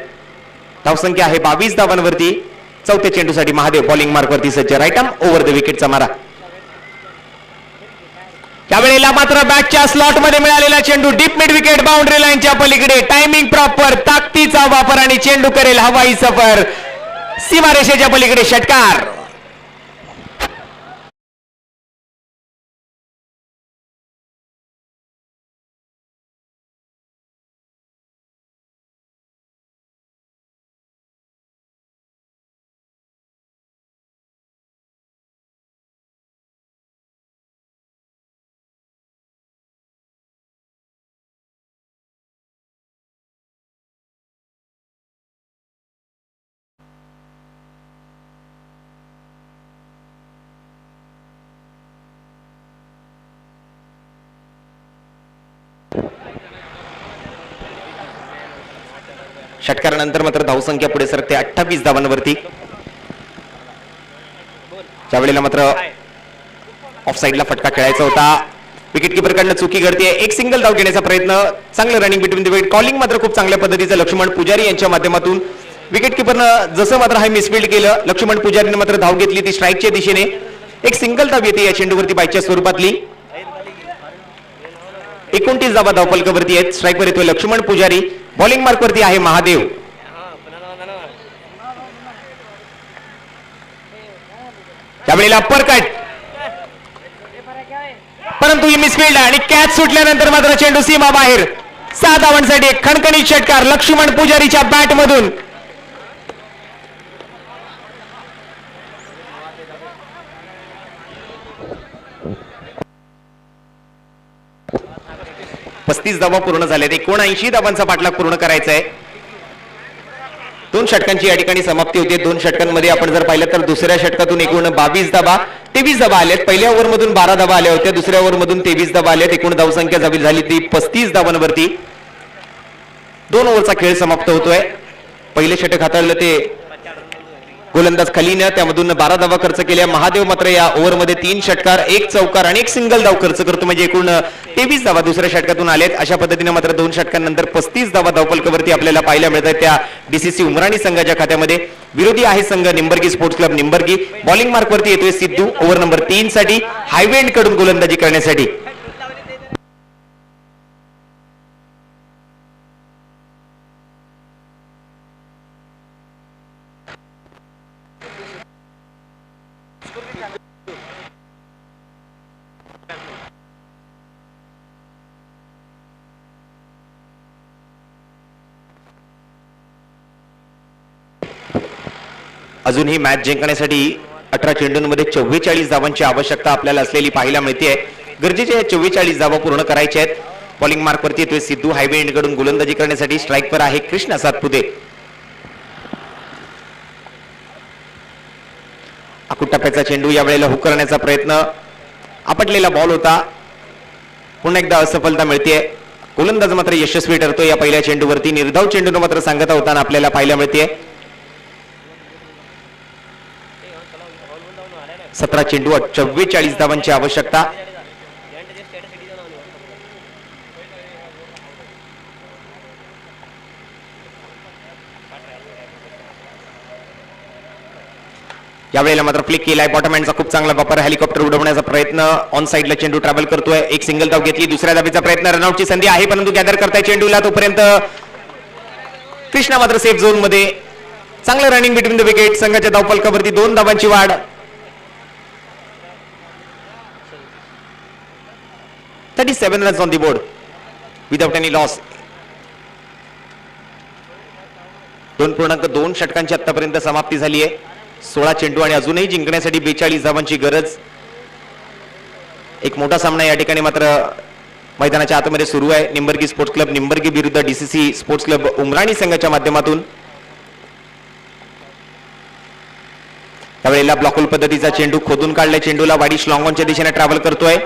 धावसंख्या आहे 22 धावांवरती. चौथ्या चेंडूसाठी महादेव बॉलिंग मार्कवरती सज्ज. राईट आर्म ओव्हर द विकेटचा मारा. त्यावेळेला मात्र बॅटच्या स्लॉट मध्ये मिळालेला चेंडू डीप मिड विकेट बाउंड्री लाईनच्या पलीकडे. टायमिंग प्रॉपर, ताकदीचा वापर आणि चेंडू करेल हवाई सफर. सीमारेषेच्या पलीकडे षटकार. षटकारानंतर मात्र धावसंख्या पुढे सरकते 28 धावांवरती. त्यावेळेला मात्र ऑफ साइडला फटका खेळायचा होता. विकेट कीपरकडनं चुकी घडते. एक सिंगल धाव घेण्याचा प्रयत्न. चांगलं running between the wicket. Calling मात्र खूप चांगल्या पद्धतीचं लक्ष्मण पुजारी यांच्या माध्यमातून. विकेट कीपरनं जसं मात्र हा मिसफिल्ड केलं, लक्ष्मण पुजारीने मात्र धाव घेतली ती स्ट्राईकच्या दिशेने. एक सिंगल धाव येते या चेंडूवरती बायच्या स्वरूपातली. 29 धावा धावफलकावरती आहेत. स्ट्राईकवर येतोय लक्ष्मण पुजारी. बॉलिंग मार्कवरती आहे महादेव. त्यावेळेला अपरकट, परंतु ही मिसफिल्ड आणि कॅच सुटल्यानंतर मात्र चेंडू सीमा बाहेर. 6 धावांसाठी एक खणखणीत षटकार लक्ष्मण पुजारीच्या बॅट मधून. पस्तीस धावा पूर्ण झाल्यात. 79 धावांचा पाठलाग पूर्ण करायचा आहे. 2 षटकांची या ठिकाणी समाप्ती होते. 2 षटकांमध्ये आपण जर पाहिलं तर दुसऱ्या षटकातून एकूण 22 धावा, 23 धावा आल्यात. पहिल्या ओव्हरमधून 12 धावा आल्या होत्या. दुसऱ्या ओव्हरमधून 23 धावा आल्यात. एकूण धावसंख्या झाली ती 35 धावांवरती. 2 ओव्हरचा खेळ समाप्त होतोय. पहिले षटक हाताळलं ते गोलंदाज खलीनं, त्यामधून 12 धावा खर्च केल्या. महादेव मात्र या ओव्हरमध्ये 3 षटकार, 1 चौकार आणि 1 सिंगल धाव खर्च करतो, म्हणजे एकूण 23 धावा दुसऱ्या षटकातून आलेत. अशा पद्धतीने मात्र 2 षटकांनंतर 35 धावा धावफलकावरती आपल्याला पाहायला मिळत आहेत त्या डीसीसी उमराणी संघाच्या खात्यामध्ये. विरोधी आहे संघ Nimbargi sports club Nimbargi. Bowling मार्कवरती येतोय सिद्धू ओव्हर नंबर 3 साठी हायवेंड कडून गोलंदाजी करण्यासाठी. अजूनही मॅच जिंकण्यासाठी 18 चेंडूंमध्ये 44 धावांची आवश्यकता आपल्याला असलेली पाहायला मिळते. गरजेच्या 44 धावा पूर्ण करायच्या आहेत. बॉलिंग मार्कवरती येतोय सिद्धू. हायवे एंडकडून गोलंदाजी करण्यासाठी स्ट्राईकवर आहे कृष्णा सातपुते. आकुट टप्प्याचा चेंडू यावेळेला हुक करण्याचा प्रयत्न, आपटलेला बॉल होता, पुन्हा एकदा असफलता मिळते. गोलंदाज मात्र यशस्वी ठरतो या पहिल्या चेंडूवरती. निर्धाव चेंडून मात्र सांगता होताना आपल्याला पाहायला मिळते. 17 चेंडू 44 धावांची आवश्यकता. यावेळेला मात्र फ्लिक केलाय. बॉटम हँडचा खूप चांगला वापर. हेलिकॉप्टर उडवण्याचा प्रयत्न. ऑन साइडला चेंडू ट्रॅव्हल करतोय. एक सिंगल धाव घेतली. दुसऱ्या धावेचा प्रयत्न. रनआउटची संधी आहे परंतु गॅदर करताय चेंडूला. तोपर्यंत कृष्णा मात्र सेफ झोन मध्ये. चांगलं रनिंग बिटवीन द विकेट. संघाच्या धावफलकावरती 2 धावांची वाढ. 37 runs on the board without any loss. 2.2 षटकांची आतापर्यंत समाप्ती झाली आहे. 16 चेंडू आणि अजूनही जिंकण्यासाठी 42 धावांची गरज. एक मोठा सामना या ठिकाणी मात्र मैदानाच्या आतमध्ये सुरू आहे. निंबर्गी स्पोर्ट्स क्लब निंबर्गी विरुद्ध डीसीसी स्पोर्ट्स क्लब उमराणी संघाच्या माध्यमातून. त्यावेळेला ब्लॉकहोल पद्धतीचा चेंडू खोदून काढलाय. चेंडूला वाडी श्लॉंगॉनच्या दिशेने ट्रॅव्हल करतोय.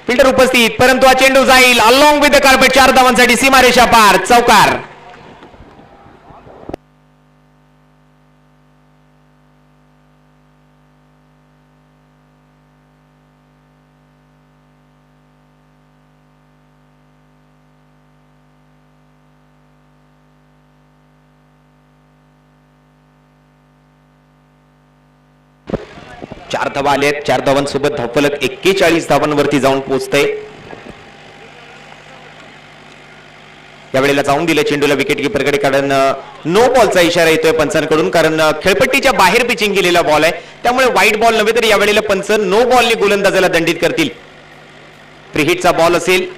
फिल्डर उपस्थित परंतु हा चेंडू जाईल अलॉंग विथ द कार्पेट. 4 धावांसाठी सीमारेषा पार. चौकार. चार धावा आले आहेत. 4 धावांसोबत धावफलक 41 धावांवरती जाऊन पोहोचतंय. यावेळेला जाऊन दिले चेंडूला विकेट कीपरकडे, कारण नो बॉलचा इशारा येतोय पंचांकडून, कारण खेळपट्टीच्या बाहेर पिचिंग केलेला बॉल आहे. त्यामुळे वाईट बॉल नव्हे तर यावेळेला पंच नो बॉलने गोलंदाजाला दंडित करतील. फ्री हिटचा बॉल असेल.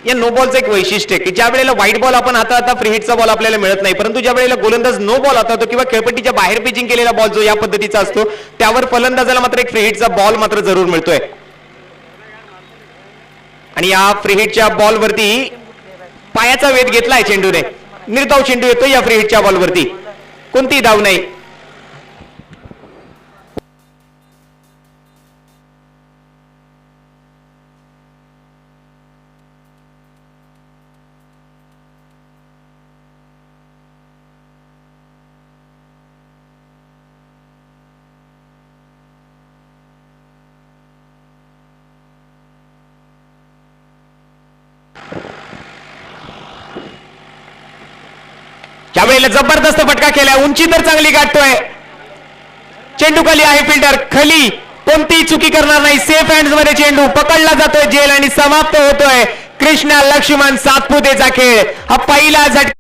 या नो बॉलचं एक वैशिष्ट्य आहे की ज्या वेळेला व्हाईट बॉल आपण आता फ्री हिटचा बॉल आपल्याला मिळत नाही, परंतु ज्या वेळेला गोलंदाज नो बॉल हाताळतो किंवा खेळपट्टीच्या बाहेर पिचिंग केलेला बॉल जो या पद्धतीचा असतो त्यावर फलंदाजाला मात्र एक फ्री हिटचा बॉल मात्र जरूर मिळतोय. आणि या फ्री हिटच्या बॉलवरती पायाचा वेध घेतलाय चेंडूने. निर्धाव चेंडू येतो या फ्री हिटच्या बॉलवरती. कोणती धाव नाही. यावेळेला जबरदस्त फटका केला. उंची तर चांगली गाठतोय. चेंडू खाली आहे. फिल्डर खाली कोणतीही चुकी करणार नाही. सेफ हँड्स मध्ये चेंडू पकडला जातोय जेल आणि समाप्त होतोय कृष्णा लक्ष्मण सातपुतेचा खेळ. हा पहिला झटका.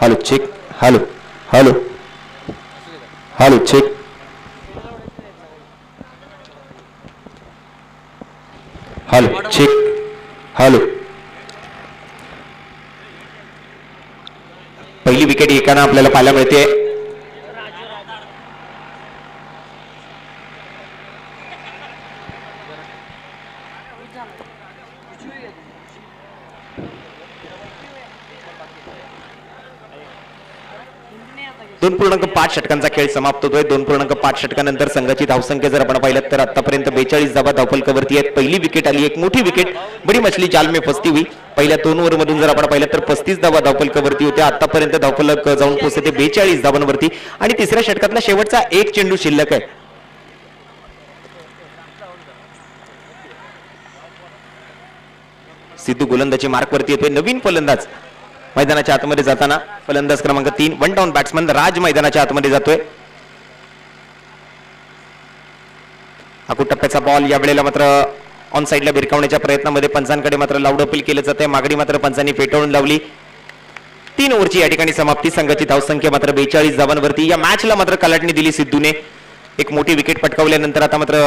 Hello check. Hello hello hello check. Hello check. Hello. पहिली विकेट एकाना आपल्याला पाहायला मिळते. दोन 2.5 षटकांचा खेळ समाप्त होतोय. 2.5 षटकानंतर संघाची धावसंख्या जर आपण पाहिलं तर आतापर्यंत 42 धावा धावफलकावरती आहेत. पहिली विकेट आली, एक मोठी विकेट. बडी मछली जाल में फसती हुई. पहिल्या 2 ओव्हर मधून जर आपण पाहिलं तर 35 धावा धावफलकावरती होत्या. आतापर्यंत धावफलक जाऊन पोहोचते 42 धावांवरती आणि तिसऱ्या षटकातला शेवटचा एक चेंडू शिल्लक आहे. सिद्धू गोलंदाजी मार्कवरती येतोय. नवीन फलंदाज मैदानाच्या आतमध्ये जाताना फलंदाज क्रमांक 3 वन डाऊन बॅट्समन राज मैदानाच्या आतमध्ये जातोय. आकू टप्प्याचा बॉल या वेळेला मात्र ऑन साइडला भिरकावण्याच्या प्रयत्नामध्ये पंचांकडे मात्र लाऊड अपील केलं जाते. मागणी मात्र पंचांनी फेटाळून लावली. 3 ओव्हरची या ठिकाणी समाप्ती. संघाची धावसंख्या मात्र 42 धावांवरती. या मॅचला मात्र कलाटणी दिली सिद्धूने. एक मोठी विकेट पटकावल्यानंतर आता मात्र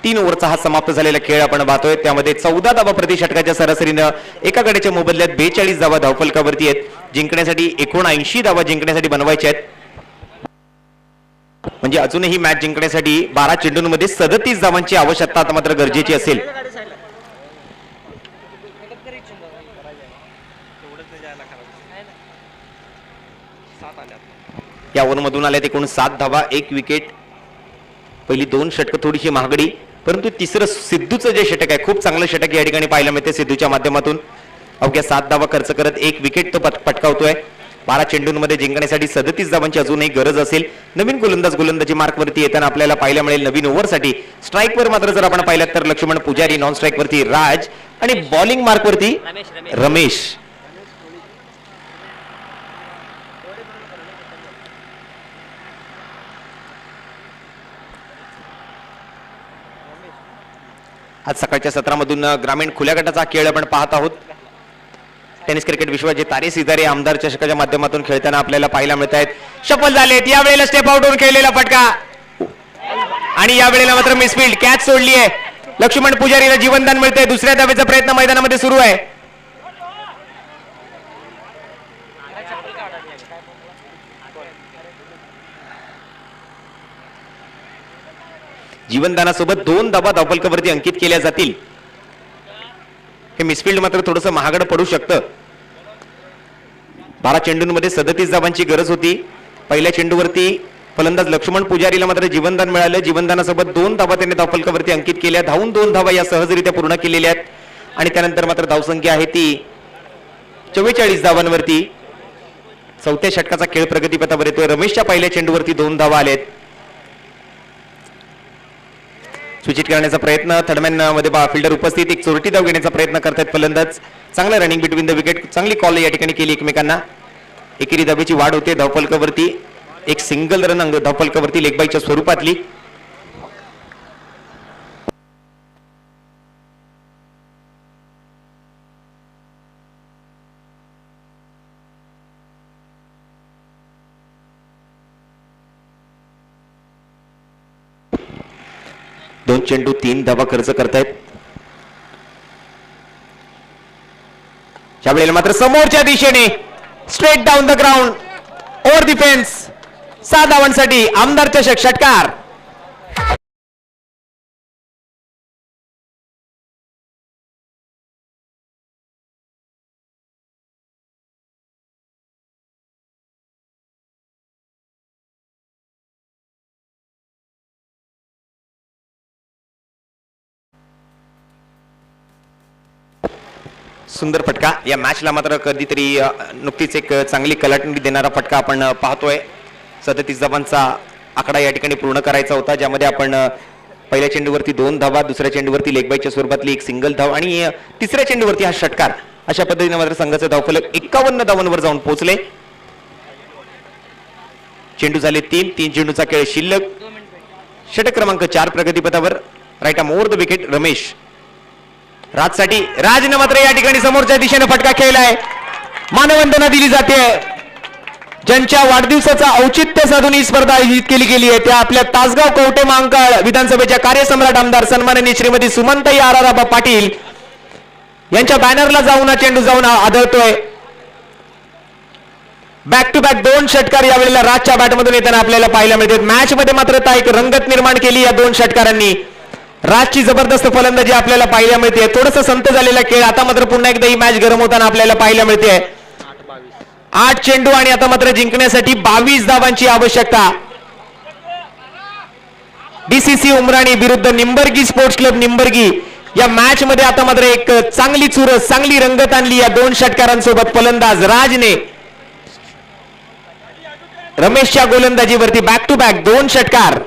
3 ओव्हरचा हा समाप्त झालेला खेळ आपण पाहतोय. त्यामध्ये 14 धावा प्रति षटकाच्या सरासरीनं एका गड्याच्या मोबदल्यात 42 धावा धावफलकावरती आहेत. जिंकण्यासाठी 79 धावा जिंकण्यासाठी बनवायच्या आहेत. म्हणजे अजूनही मॅच जिंकण्यासाठी 12 चेंडूंमध्ये 37 धावांची आवश्यकता आता मात्र गरजेची असेल. या ओव्हरमधून आल्यात एकूण 7 धावा, 1 विकेट. पहिली 2 षटक थोडीशी महागडी, परंतु तिसरं सिद्धूचं जे षटक आहे खूप चांगलं षटक या ठिकाणी पाहायला मिळते. सिद्धूच्या माध्यमातून अवघ्या 7 धावा खर्च करत 1 विकेट तो पटकावतोय. 12 चेंडूंमध्ये जिंकण्यासाठी 37 धावांची अजूनही गरज असेल. नवीन गोलंदाजी मार्कवरती येताना आपल्याला पाहायला मिळेल. नवीन ओव्हरसाठी स्ट्राईकवर मात्र जर आपण पाहिलं तर लक्ष्मण पुजारी, नॉन स्ट्राईक वरती राज आणि बॉलिंग मार्कवरती रमेश. आज सकाळच्या सत्रामधून ग्रामीण खुल्या गटाचा खेळ आपण पाहत आहोत. टेनिस क्रिकेट विश्वाचे तारे सितारे आमदार चषकाच्या माध्यमातून खेळताना आपल्याला पाहायला मिळत आहेत. सफल झालेत. यावेळेला स्टेप आउट होऊन खेळलेला फटका आणि यावेळेला मात्र मिसफील्ड, कॅच सोडली आहे. लक्ष्मण पुजारीला जीवनदान मिळतंय. दुसऱ्या धावेचा प्रयत्न मैदानामध्ये सुरू आहे. जीवनदानासोबत 2 धावा धावफलकावरती अंकित केल्या जातील. हे मिसफील्ड मात्र थोडंसं महागड पडू शकतं. 12 चेंडूंमध्ये 37 धावांची गरज होती. पहिल्या चेंडूवरती फलंदाज लक्ष्मण पुजारीला मात्र जीवनदान मिळालं. जीवनदानासोबत 2 धावा त्यांनी धावफलकावरती अंकित केल्या. धावून 2 धावा या सहजरित्या पूर्ण केलेल्या आहेत आणि त्यानंतर मात्र धावसंख्या आहे ती 44 धावांवरती. चौथ्या षटकाचा खेळ प्रगतीपथावर येतोय. रमेशच्या पहिल्या चेंडूवरती 2 धावा आल्यात. सूचित करण्याचा प्रयत्न थर्डमॅन मध्ये फिल्डर उपस्थित. एक चोरटी धाव घेण्याचा प्रयत्न करतात फलंदाज. चांगला रनिंग बिटवीन द विकेट, चांगली कॉल या ठिकाणी केली एकमेकांना. एकेरी धावेची वाढ होते धावफलकावरती. एक सिंगल रन धावफलकावरती लेगबाईच्या स्वरूपातली. दोन चेंडू 3 धावा खर्च करतायत. यावेळेला मात्र समोरच्या दिशेने straight down the ground over the fence 6 धावांसाठी आमदार चषक षटकार. सुंदर फटका. या मॅचला मात्र कधीतरी नुकतीच एक चांगली कलाटणी देणारा फटका आपण पाहतोय. 37 धावांचा आकडा या ठिकाणी पूर्ण करायचा होता, ज्यामध्ये आपण पहिल्या चेंडूवरती 2 धावा, दुसऱ्या चेंडूवरती लेगबाईच्या स्वरूपातली एक सिंगल धाव आणि तिसऱ्या चेंडूवरती हा षटकार. अशा पद्धतीने मात्र संघाचे धावफलक 51 धावांवर जाऊन पोहोचले. चेंडू झाले 3 चेंडूचा खेळ शिल्लक. षटक क्रमांक 4 प्रगतीपथावर. Right arm over the wicket Ramesh. राजसाठी राजने मात्र या ठिकाणी समोरच्या दिशेने फटका खेळलाय. मानवंदना दिली जाते. ज्यांच्या वाढदिवसाचा औचित्य साधून ही स्पर्धा आयोजित केली गेली आहे त्या आपल्या तासगाव कवठे महांकाळ विधानसभेच्या कार्यसम्राट आमदार सन्माननीय श्रीमती सुमनताई आराराबा पाटील यांच्या बॅनरला जाऊन हा चेंडू जाऊन आदळतोय. बॅक टू बॅक 2 षटकार यावेळेला राजच्या बॅटमधून येताना आपल्याला पाहायला मिळतात. मॅच मध्ये मात्र एक रंगत निर्माण केली या 2 षटकारांनी. राजची जबरदस्त फलंदाजी आपल्याला पाहायला मिळते. थोडंसं संत झालेला खेळ. आता मात्र पुन्हा एकदा ही मॅच गरम होताना आपल्याला पाहायला मिळते. 8 चेंडू आणि आता मात्र जिंकण्यासाठी 22 धावांची आवश्यकता. डीसीसी उमराणी विरुद्ध निंबर्गी स्पोर्ट्स क्लब निंबर्गी या मॅच मध्ये आता मात्र एक चांगली चुरस, चांगली रंगत आणली या 2 षटकारांसोबत फलंदाज राजने. रमेशच्या गोलंदाजीवरती बॅक टू बॅक 2 षटकार.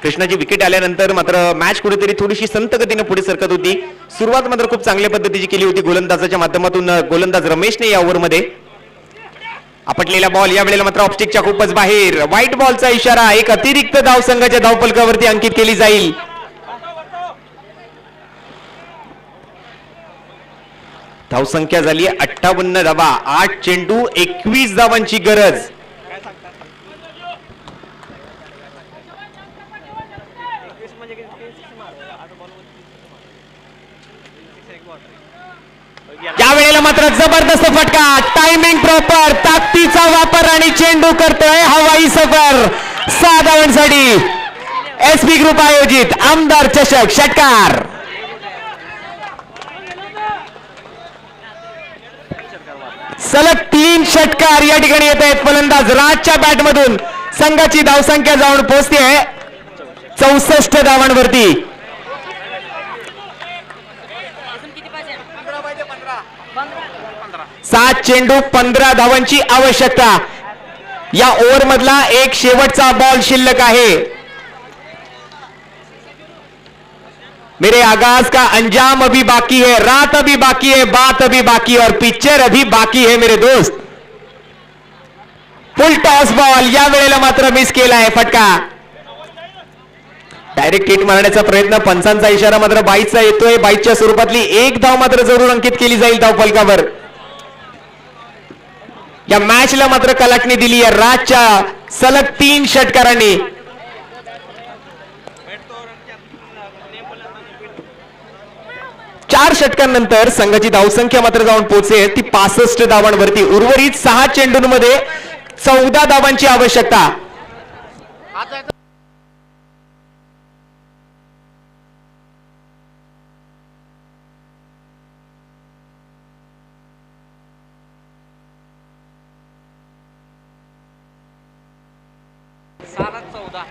कृष्णाची विकेट आल्यानंतर मात्र मॅच कुठेतरी थोडीशी संत गतीने पुढे सरकत होती. सुरुवात मात्र खूप चांगल्या पद्धतीची केली होती गोलंदाजाच्या माध्यमातून गोलंदाज रमेशने या ओव्हरमध्ये. आपटलेला बॉल या वेळेला मात्र ऑफस्टिकच्या खूपच बाहेर. व्हाईट बॉलचा इशारा. एक अतिरिक्त धाव संघाच्या धावफलकावरती अंकित केली जाईल. धावसंख्या झाली 58 धावा. 8 चेंडू 21 धावांची गरज. या वेळेला मात्र जबरदस्त फटका. Timing proper. ताकदीचा वापर आणि चेंडू करतोय हवाई सफर. 6 धावांसाठी एसपी ग्रुप आयोजित आमदार चषक षटकार. सलग 3 षटकार या ठिकाणी येत आहेत. फलंदाज राजच्या बॅट मधून संघाची धावसंख्या जाऊन पोहोचते 64 धावांवरती. 7 चेंडू 15 धावांची आवश्यकता. या ओव्हर मधला एक शेवटचा बॉल शिल्लक आहे. मेरे आगाज का अंजाम अभी बाकी है. रात अभी बाकी है. बात अभी बाकी और पिक्चर अभी बाकी है मेरे दोस्त. फुल टॉस बॉल या वेळेला मात्र मिस केलाय. फटका. डायरेक्ट हिट मारण्याचा प्रयत्न. पंचांचा इशारा मात्र बाईचा येतोय. बाईच्या स्वरूपातली एक धाव मात्र जरूर अंकित केली जाईल धावफलकावर. या मॅचला मात्र कलाटणी दिली आहे राजच्या सलग 3 षटकारांनी. चार षटकांनंतर संघाची धावसंख्या मात्र जाऊन पोहोचेल ती 65 धावांवरती. उर्वरित 6 चेंडूंमध्ये 14 धावांची आवश्यकता.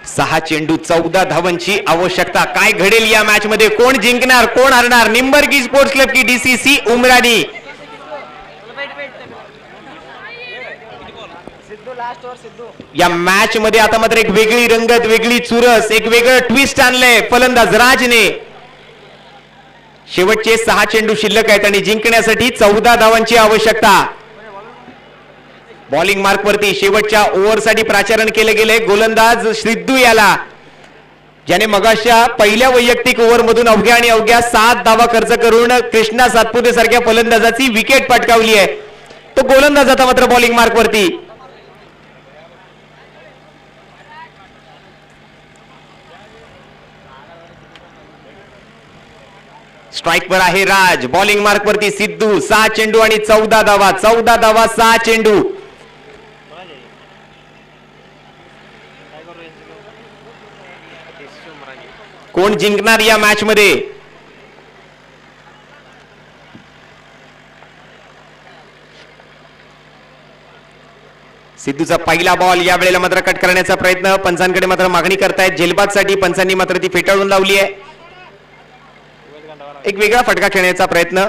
सहा चेंडू 14 धावांची आवश्यकता. काय घडेल या मॅच मध्ये? कोण जिंकणार, कोण हरणार? निंबर्गी स्पोर्ट्स क्लब की डीसीसी उमरानी? या मॅच मध्ये आता मात्र एक वेगळी रंगत, वेगळी चुरस, एक वेगळं ट्विस्ट आणलंय फलंदाज राजने. शेवटचे 6 चेंडू शिल्लक आहेत आणि जिंकण्यासाठी 14 धावांची आवश्यकता. बॉलिंग मार्क वरती शेवटच्या ओव्हरसाठी प्राचारण केले गेले गोलंदाज सिद्धू याला, ज्याने मगाशा पहिल्या वैयक्तिक ओव्हर मधून अवघ्या आणि अवघ्या 7 धावा खर्च करून कृष्णा सातपुते सारख्या फलंदाजाची विकेट पटकावली आहे. तो गोलंदाज आता मात्र बॉलिंग मार्क वरती. स्ट्राइक वर आहे राज. बॉलिंग मार्क वरती सिद्धू. 6 चेंडू आणि 14 धावा. 14 धावा 6 चेंडू. कोण जिंकणार या मॅच मध्ये? सिद्धूचा पहिला बॉल या वेळेला मात्र कट करण्याचा प्रयत्न. पंचांकडे मात्र मागणी करतायत झेलबाद साठी. पंचांनी मात्र ती फेटाळून लावली आहे. एक वेगळा फटका खेळण्याचा प्रयत्न.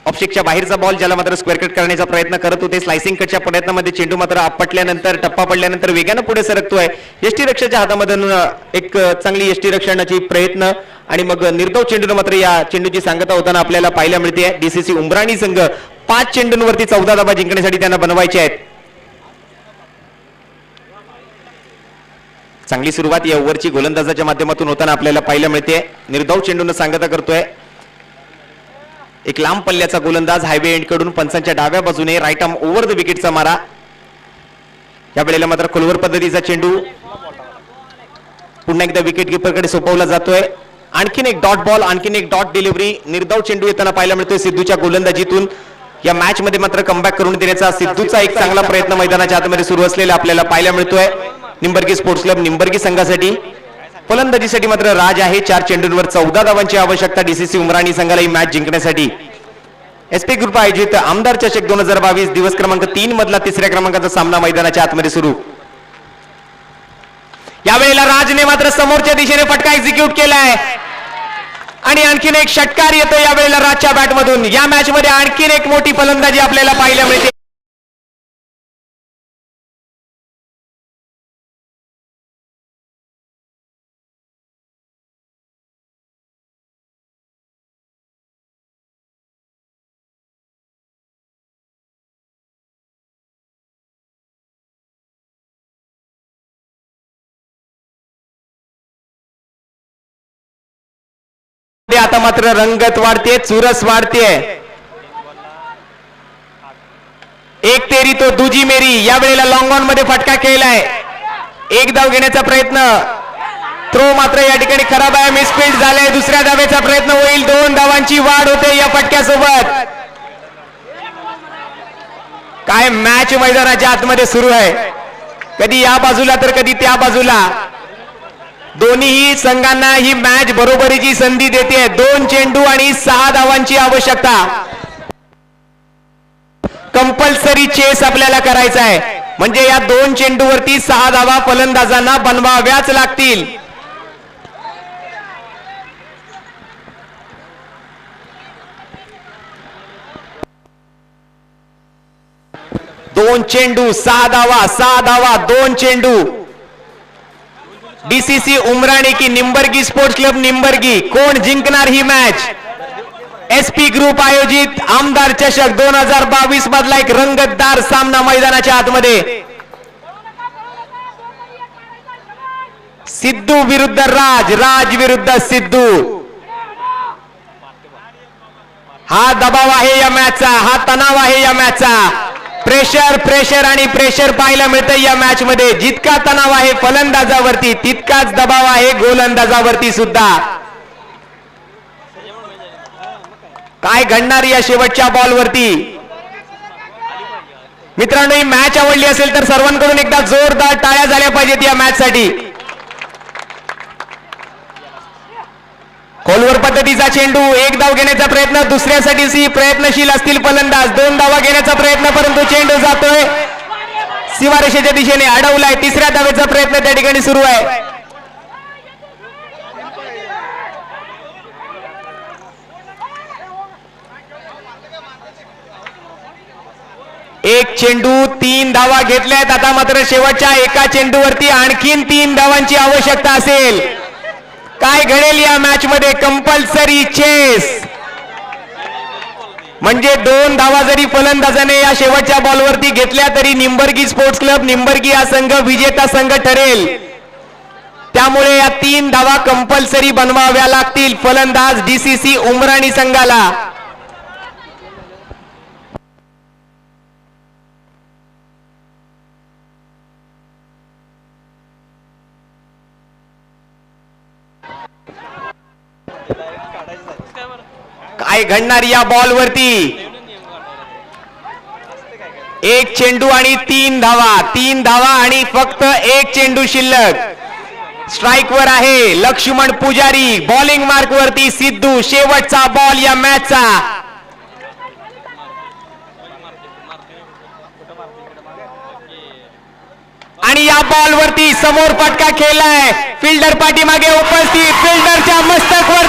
ऑफस्टिकच्या बाहेरचा बॉल ज्याला मात्र स्क्वेअर कट करण्याचा प्रयत्न करत होते. स्लायसिंग कटच्या प्रयत्नामध्ये चेंडू मात्र आपटल्यानंतर, टप्पा पडल्यानंतर वेगानं पुढे सरकतोय. यष्टीरक्षकाच्या हातामधून एक चांगली यष्टीरक्षणाची प्रयत्न आणि मग निर्धाव चेंडूने मात्र या चेंडूची सांगता होताना आपल्याला पाहायला मिळते. डीसीसी उमराणी संघ 5 चेंडूंवरती 14 धावा जिंकण्यासाठी त्यांना बनवायचे आहेत. चांगली सुरुवात या ओव्हरची गोलंदाजाच्या माध्यमातून होताना आपल्याला पाहायला मिळते. निर्धाव चेंडूने सांगता करतोय. एक लांब पल्ल्याचा गोलंदाज हायवे एंड कडून पंचांच्या डाव्या बाजूने राईट आर्म ओव्हर द विकेटचा मारा. या वेळेला मात्र खोलवर पद्धतीचा चेंडू पुन्हा एकदा विकेट कीपरकडे सोपवला जातोय. आणखीन एक डॉट बॉल, आणखीन एक डॉट डिलिव्हरी. निर्धाव चेंडू येताना पाहायला मिळतोय सिद्धूच्या गोलंदाजीतून. या मॅच मध्ये मात्र कमबॅक करून देण्याचा सिद्धूचा एक चांगला प्रयत्न मैदानाच्या आतमध्ये सुरू असलेला आपल्याला पाहायला मिळतोय. निंबर्गी स्पोर्ट्स क्लब निंबर्गी संघासाठी फलंदाजीसाठी मात्र राज आहे. 4 चेंडूंवर 14 धावांची आवश्यकता डीसीसी उमराणी संघाला ही मॅच जिंकण्यासाठी. एसपी ग्रुप आयोजित आमदार चषक 2022 दिवस क्रमांक 3 मधला 3ऱ्या क्रमांकाचा सामना मैदानाच्या आतमध्ये सुरू. यावेळेला राजने मात्र समोरच्या दिशेने फटका एक्झिक्यूट केलाय आणि आणखीन एक षटकार येतो यावेळेला राजच्या बॅटमधून. या मॅच मध्ये आणखीन एक मोठी फलंदाजी आपल्याला पाहायला मिळते. आता मात्र रंगत वाढते, चुरस वाढते. एक तेरी तो दुजी मेरी. या वेळेला लॉंग ऑन मध्ये फटका खेळलाय. एक धाव घेण्याचा प्रयत्न, थ्रो मात्र या ठिकाणी खराब आहे, मिसफील्ड झालाय. दुसऱ्या धावेचा प्रयत्न होईल. 2 धावांची वाढ होते या फटक्यासोबत. काय मॅच मैदानाच्या आतमध्ये सुरू आहे, कधी या बाजूला तर कधी त्या बाजूला. दोन्ही संघांना ही मॅच बरोबरीची संधी देते. 2 चेंडू आणि 6 धावांची आवश्यकता. कंपल्सरी चेस आपल्याला करायचा आहे, म्हणजे या 2 चेंडूवरती 6 धावा फलंदाजांना बनवाव्याच लागतील. दोन चेंडू 6 धावा, 6 धावा 2 चेंडू. डीसीसी उमराणी की निंबर्गी स्पोर्ट्स क्लब निंबर्गी, कोण जिंकणार ही मॅच? एसपी ग्रुप आयोजित आमदार चषक 2022 मधला एक रंगतदार सामना मैदानाच्या आतमध्ये. सिद्धू विरुद्ध राज, राज विरुद्ध सिद्धू. हा दबाव आहे या मॅचचा, हा तणाव आहे या मॅचचा. प्रेशर प्रेशर आणि प्रेशर पाहायला मिळतंय या मॅच मध्ये. जितका तणाव आहे फलंदाजावरती, तितकाच दबाव आहे गोलंदाजावरती सुद्धा. काय घडणार या शेवटच्या बॉलवरती? मित्रांनो, ही मॅच आवडली असेल तर सर्वांकडून एकदा जोरदार टाळ्या झाल्या पाहिजेत या मॅच साठी. खोलवर पद्धतीचा चेंडू, एक धाव घेण्याचा प्रयत्न. दुसऱ्यासाठी प्रयत्नशील असतील फलंदाज. 2 धावा घेण्याचा प्रयत्न, परंतु चेंडू जातोय सीमारेषेच्या दिशेने, अडवलाय. तिसऱ्या धावेचा प्रयत्न त्या ठिकाणी सुरू आहे. एक चेंडू 3 धावा घेतल्यात. आता मात्र शेवटच्या एका चेंडूवरती आणखीन 3 धावांची आवश्यकता असेल. काय घडेल या मॅच मध्ये? कंपल्सरी चेस, म्हणजे 2 धावा जरी फलंदाजाने या शेवटच्या बॉलवरती घेतल्या तरी निंबर्गी स्पोर्ट्स क्लब निंबर्गी हा संघ विजेता संघ ठरेल. त्यामुळे या 3 धावा कंपल्सरी बनवाव्या लागतील फलंदाज डीसीसी उमराणी संघाला. काय घडणार या बॉलवरती? एक चेंडू आणि 3 धावा, 3 धावा आणि फक्त एक चेंडू शिल्लक. स्ट्राइक वर आहे लक्ष्मण पुजारी, बॉलिंग मार्क वरती सिद्धू. शेवटचा बॉल या मॅचचा. आणि या बॉलवरती समोर फटका खेळलाय. फिल्डर पाठीमागे उपस्थित, फिल्डरच्या मस्तक वर